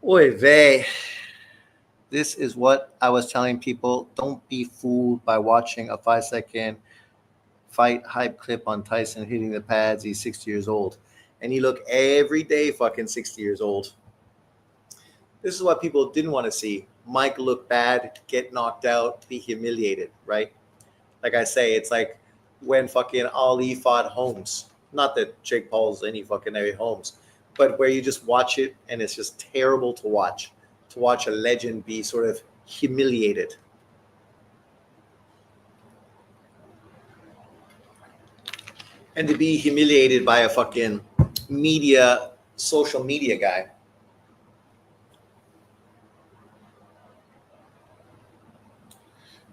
Oy vey. This is what I was telling people. Don't be fooled by watching a 5-second fight hype clip on Tyson hitting the pads. He's 60 years old. And he look every day fucking 60 years old. This is what people didn't want to see. Mike look bad, get knocked out, be humiliated, right? Like I say, it's like when fucking Ali fought Holmes. Not that Jake Paul's any fucking Harry Holmes, but where you just watch it and it's just terrible to watch. To watch a legend be sort of humiliated. And to be humiliated by a fucking social media guy.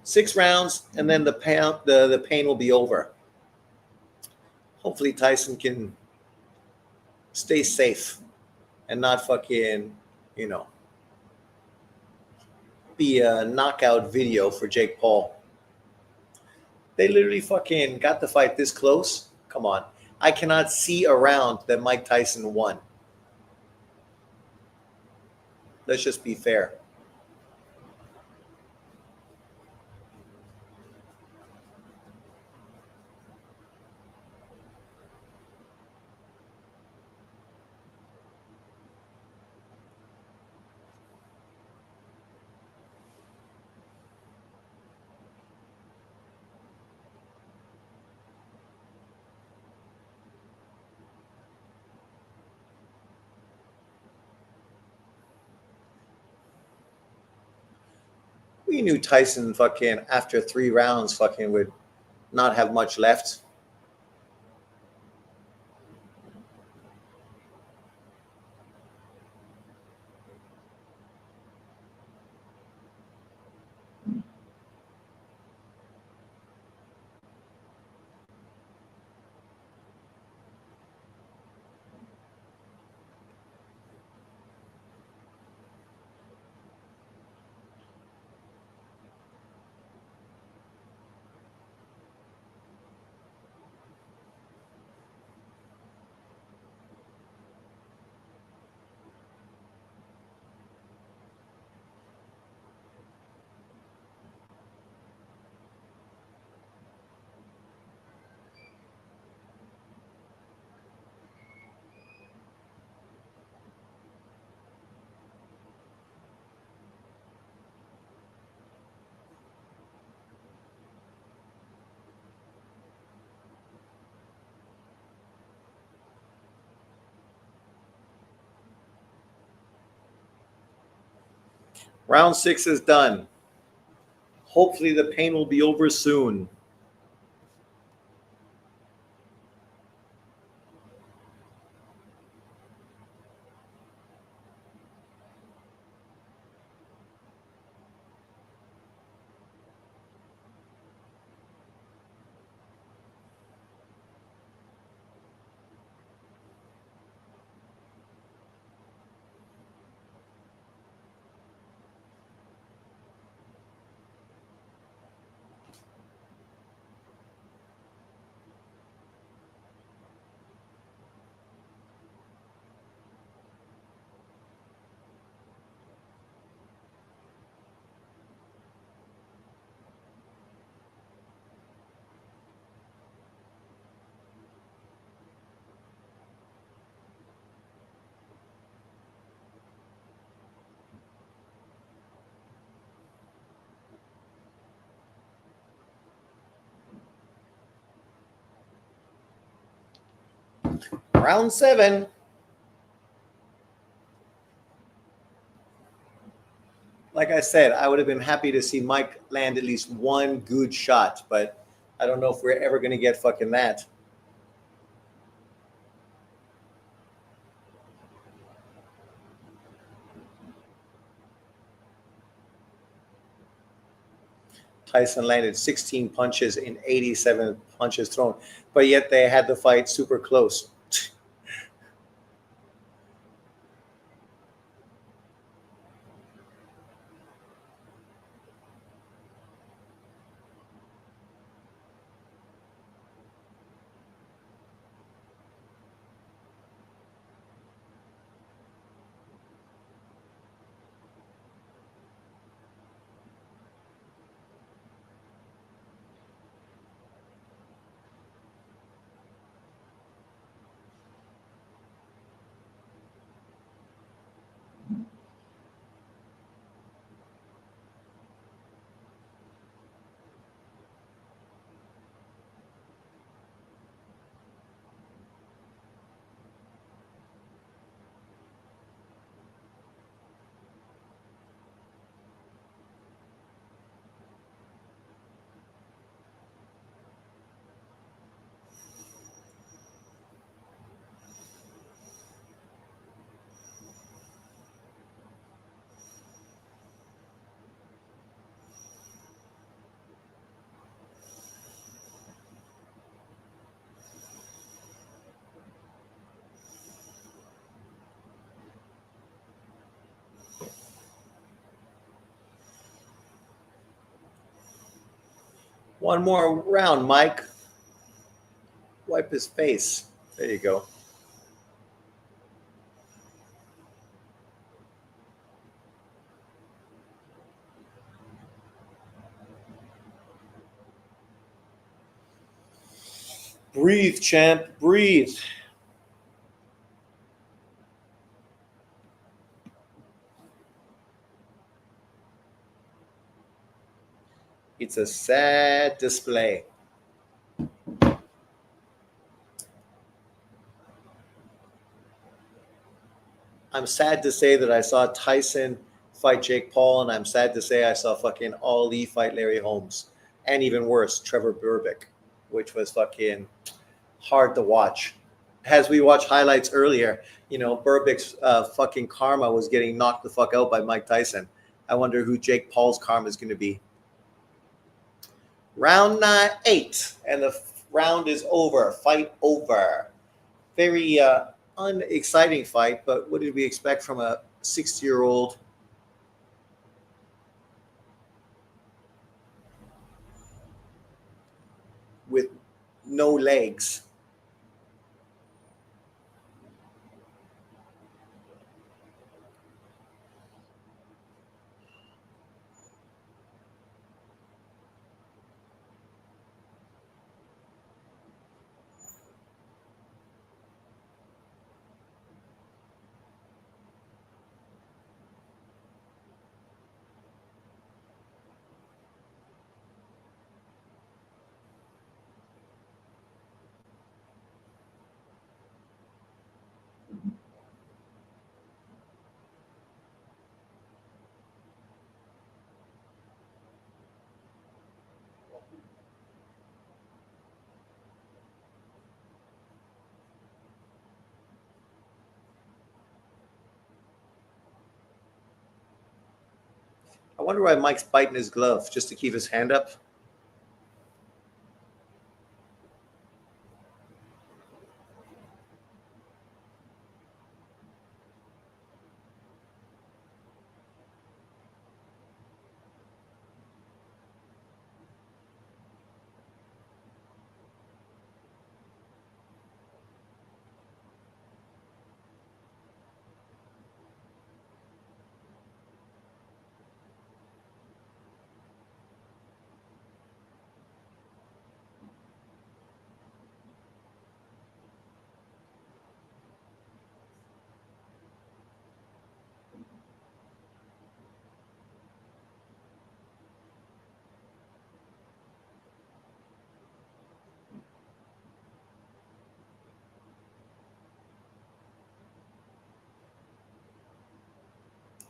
Six rounds, and then the pain will be over. Hopefully Tyson can stay safe and not fucking, you know, be a knockout video for Jake Paul. They literally fucking got the fight this close. Come on. I cannot see a round that Mike Tyson won. Let's just be fair. We knew Tyson fucking after 3 rounds fucking would not have much left. Round 6 is done. Hopefully the pain will be over soon. Round 7. Like I said, I would have been happy to see Mike land at least one good shot, but I don't know if we're ever going to get fucking that. Tyson landed 16 punches in 87 punches thrown, but yet they had the fight super close. One more round, Mike. Wipe his face. There you go. Breathe, champ. Breathe. It's a sad display. I'm sad to say that I saw Tyson fight Jake Paul, and I'm sad to say I saw fucking Ali fight Larry Holmes, and even worse, Trevor Burbick, which was fucking hard to watch. As we watched highlights earlier, Burbick's fucking karma was getting knocked the fuck out by Mike Tyson. I wonder who Jake Paul's karma is going to be. Round 8, and the round is over. Fight over. Very unexciting fight, but what did we expect from a 60-year-old with no legs? wonder why Mike's biting his glove just to keep his hand up.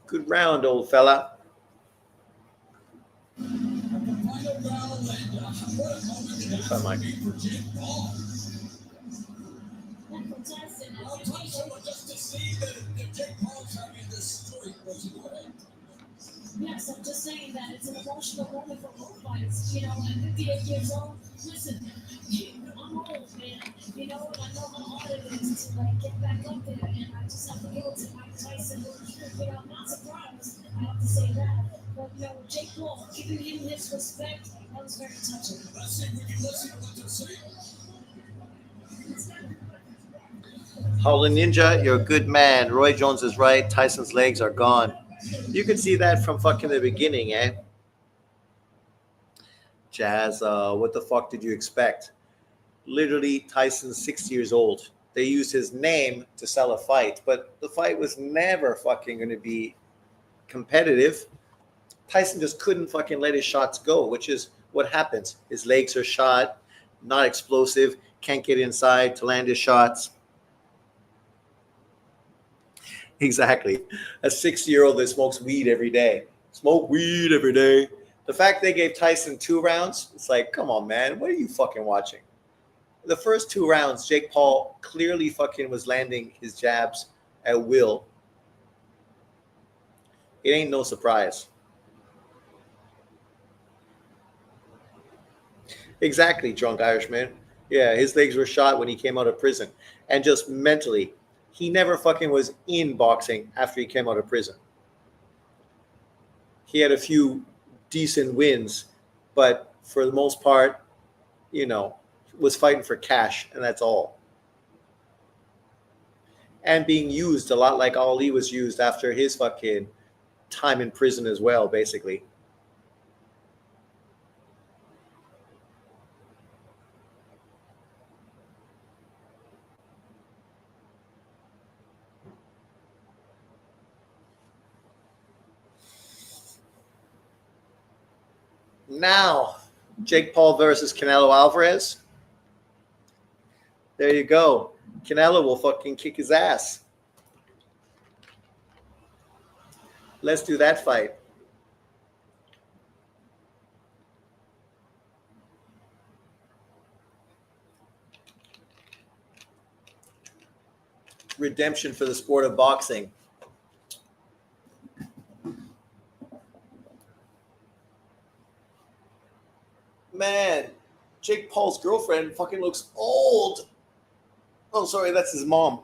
Good round, old fella. Hi, Mike. Yes, I'm just saying that it's an emotional moment for both fights. You know, at 58 years old, listen, I'm old, man. You know, and I know how hard it is to like get back up there. And I just have to give it to Mike Tyson. You know, I'm not surprised. I have to say that. But you know, Jake Paul, giving him his respect, that was very touching. Howlin' Ninja, you're a good man. Roy Jones is right. Tyson's legs are gone. You can see that from fucking the beginning, eh? Jazz, what the fuck did you expect? Literally, Tyson's 60 years old. They used his name to sell a fight, but the fight was never fucking going to be competitive. Tyson just couldn't fucking let his shots go, which is what happens. His legs are shot, not explosive, can't get inside to land his shots. Exactly. A 60-year-old that smokes weed every day. Smoke weed every day. The fact they gave Tyson 2 rounds, it's like, come on, man. What are you fucking watching? The first 2 rounds, Jake Paul clearly fucking was landing his jabs at will. It ain't no surprise. Exactly, drunk Irishman. Yeah, his legs were shot when he came out of prison. And just mentally, he never fucking was in boxing after he came out of prison. He had a few decent wins, but for the most part, you know, was fighting for cash, and that's all. And being used a lot like Ali was used after his fucking time in prison as well, basically. Now, Jake Paul versus Canelo Alvarez. There you go. Canelo will fucking kick his ass. Let's do that fight. Redemption for the sport of boxing. Man, Jake Paul's girlfriend fucking looks old. Oh, sorry, that's his mom.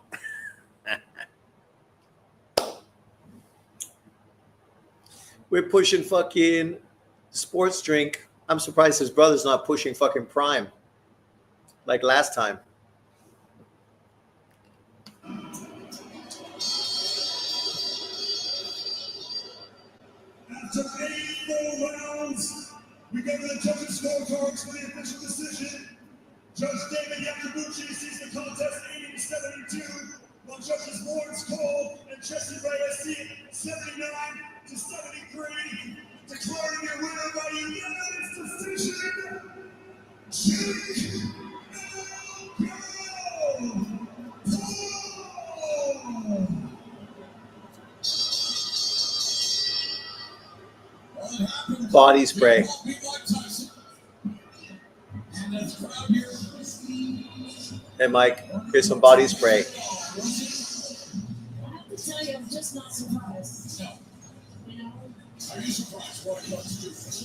We're pushing fucking sports drink. I'm surprised his brother's not pushing fucking prime like last time. After 84 rounds, we go to the judges' scorecards for the official decision. Judge David Yakabuchi sees the contest 80-72, while judges Lawrence Cole and Jesse Reyes see it 79-73, declaring your winner by unanimous decision, Jake Paul. Body spray. Hey, Mike, here's some body spray. I have to tell you, I'm just not surprised. You know, Are you surprised? What do?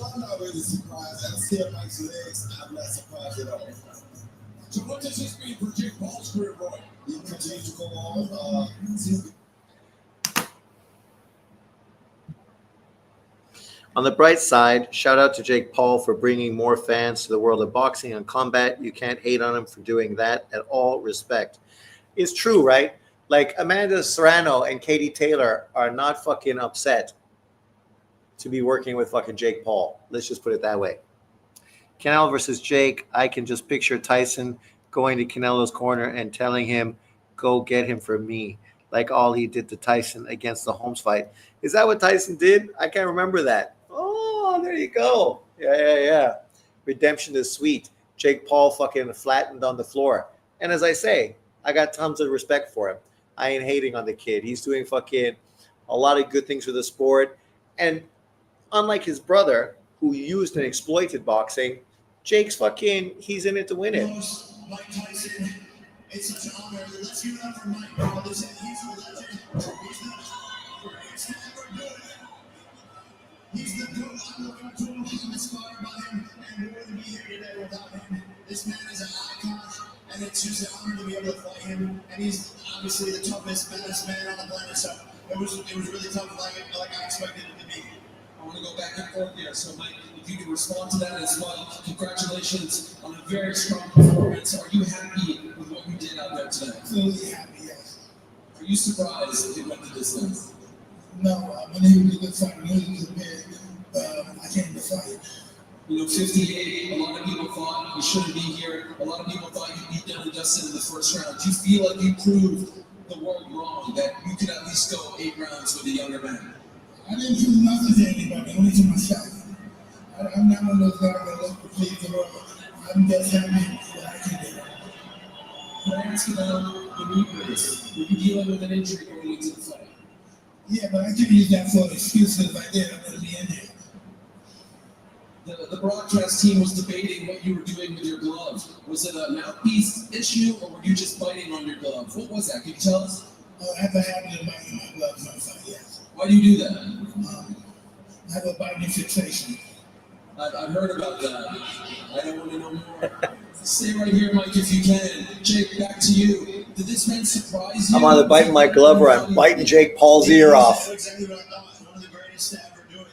I'm not really surprised. I see Mike's legs. I'm not surprised at all. So what does this mean for Jake Paul's career, Roy? He continues to go on. On the bright side, shout out to Jake Paul for bringing more fans to the world of boxing and combat. You can't hate on him for doing that at all. Respect. It's true, right? Like Amanda Serrano and Katie Taylor are not fucking upset to be working with fucking Jake Paul. Let's just put it that way. Canelo versus Jake. I can just picture Tyson going to Canelo's corner and telling him, go get him for me. Like all he did to Tyson against the Holmes fight. Is that what Tyson did? I can't remember that. Oh, there you go. Yeah. Redemption is sweet. Jake Paul fucking flattened on the floor. And as I say, I got tons of respect for him. I ain't hating on the kid. He's doing fucking a lot of good things for the sport. And unlike his brother, who used and exploited boxing, Jake's fucking, he's in it to win it. Mike Tyson, it's such an honor. Let's give it up for Mike. He's a legend. He's never good. He's the good. I'm looking to him. I'm inspired by him. And we wouldn't be here today without him. This man is an icon. And it's just an honor to be able to fight him. And he's obviously the toughest, baddest man on the planet. So it was really tough, like I expected it to be. I want to go back and forth here. So, Mike, if you can respond to that as well. Congratulations on a very strong performance. Are you happy with what you did out there today? Absolutely happy, yes. Are you surprised it went to this length? No, when he was a good fight, when he was prepared, I came to fight. You know, 58, a lot of people thought you shouldn't be here. A lot of people thought you beat Dylan Dustin in the first round. Do you feel like you proved the world wrong, that you could at least go 8 rounds with a younger man? I didn't prove nothing to anybody, only to myself. I'm not one of those guys that look to please the world. I'm just happy that I can do it. Can I ask about the knee brace? Were you dealing with an injury going into the fight? Yeah, but I can use that for an excuse if I did. I'm going to be in there. The broadcast team was debating what you were doing with your glove. Was it a mouthpiece issue, or were you just biting on your glove? What was that? Can you tell us? I have a habit of biting my gloves on fight, yes. Why do you do that? I have a biting fixation. I've heard about that. I don't want to know more. Stay right here, Mike, if you can. Jake, back to you. Did this man surprise you? I'm either biting my glove or I'm biting Jake Paul's ear off. That's exactly what I thought. One of the greatest to ever do it.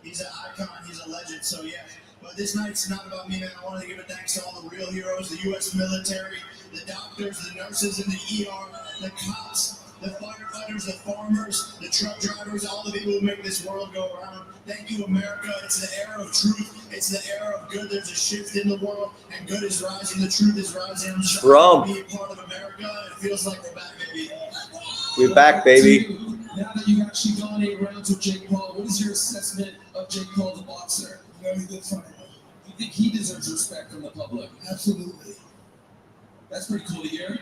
He's an icon. He's a legend. So, yeah. But this night's not about me, man. I want to give a thanks to all the real heroes, the U.S. military, the doctors, the nurses in the ER, the cops, the firefighters, the farmers, the truck drivers, all the people who make this world go around. Thank you, America. It's the era of truth. It's the era of good. There's a shift in the world, and good is rising. The truth is rising. I'm just happy to be a part of America. It feels like we're back, baby. We're back, baby. Now that you've actually gone 8 rounds with Jake Paul, what is your assessment of Jake Paul, the boxer? Very good fighter. Do you think he deserves respect from the public? Absolutely. That's pretty cool to hear.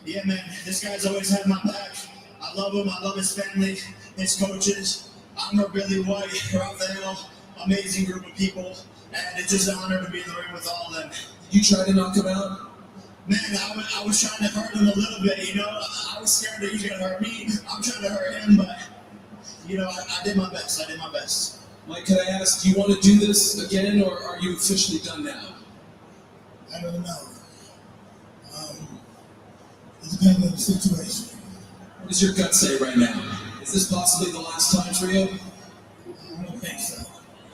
Yeah, man. This guy's always had my back. I love him. I love his family, his coaches. I'm a Billy White, Raphael, amazing group of people, and it's just an honor to be in the ring with all of them. Did you try to knock him out? Man, I was trying to hurt him a little bit, you know. I was scared that he was going to hurt me. I'm trying to hurt him, but, you know, I did my best. I did my best. Mike, can I ask, do you want to do this again, or are you officially done now? I don't know. It depends on the situation. What does your gut say right now? Is this possibly the last time for you? I don't think so.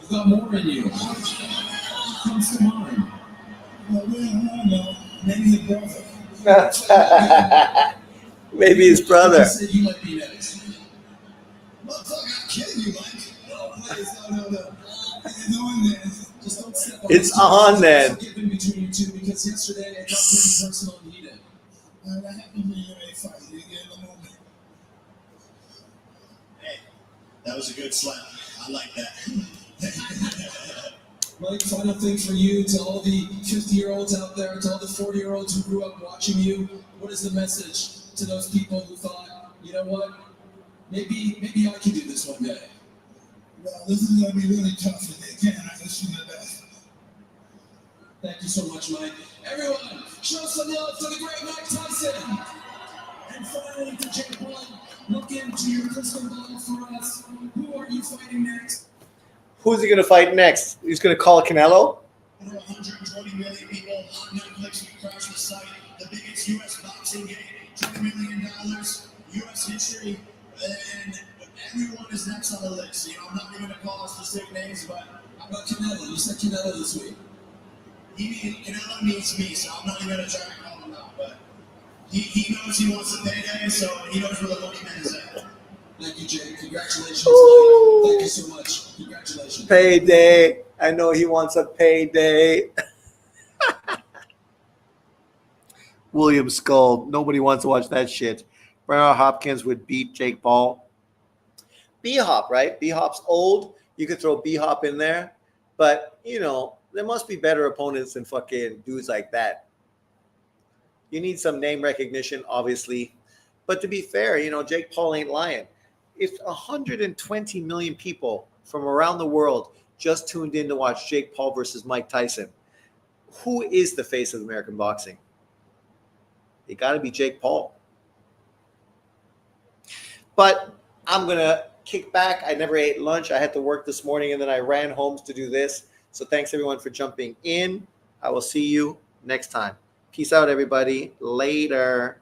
You've got more in you. What comes to mind? Well, I don't know. Maybe his brother. Maybe his brother. I said you might be next. Motherfucker, I'm kidding you, Mike. No, please, no. It's on there. Just don't step on It's on then. Forgiven between you two, because yesterday it got pretty personal and heated. That happens when you're in a fight. You get in the moment. Hey, that was a good slap. I like that. Mike, final thing for you, to all the 50-year-olds out there, to all the 40-year-olds who grew up watching you, what is the message to those people who thought, you know what, maybe I can do this one day? Well, this is going to be really tough if they can. I wish you the best. Thank you so much, Mike. Everyone, show some love for the great Mike Tyson. And finally, to Jake Paul, look into your crystal ball for us. Who are you fighting next? Who's he gonna fight next? He's gonna call Canelo. 120 million people on Netflix. We crash the site. The biggest U.S. boxing game. $20 million. U.S. history. And everyone is next on the list. You know, I'm not even going to call specific names, but How about Canelo? You said Canelo this week. Canelo needs me, so I'm not even going to try to call him out. But he knows he wants a payday, so he knows where the money man is at. Thank you, Jay. Congratulations. Ooh. Thank you so much. Congratulations. Payday. I know he wants a payday. William Skull. Nobody wants to watch that shit. Bernard Hopkins would beat Jake Paul. B-Hop, right? B-Hop's old. You could throw B-Hop in there. But, you know, there must be better opponents than fucking dudes like that. You need some name recognition, obviously. But to be fair, you know, Jake Paul ain't lying. If 120 million people from around the world just tuned in to watch Jake Paul versus Mike Tyson, who is the face of American boxing? It got to be Jake Paul. But I'm going to kick back. I never ate lunch. I had to work this morning, and then I ran home to do this. So thanks, everyone, for jumping in. I will see you next time. Peace out, everybody. Later.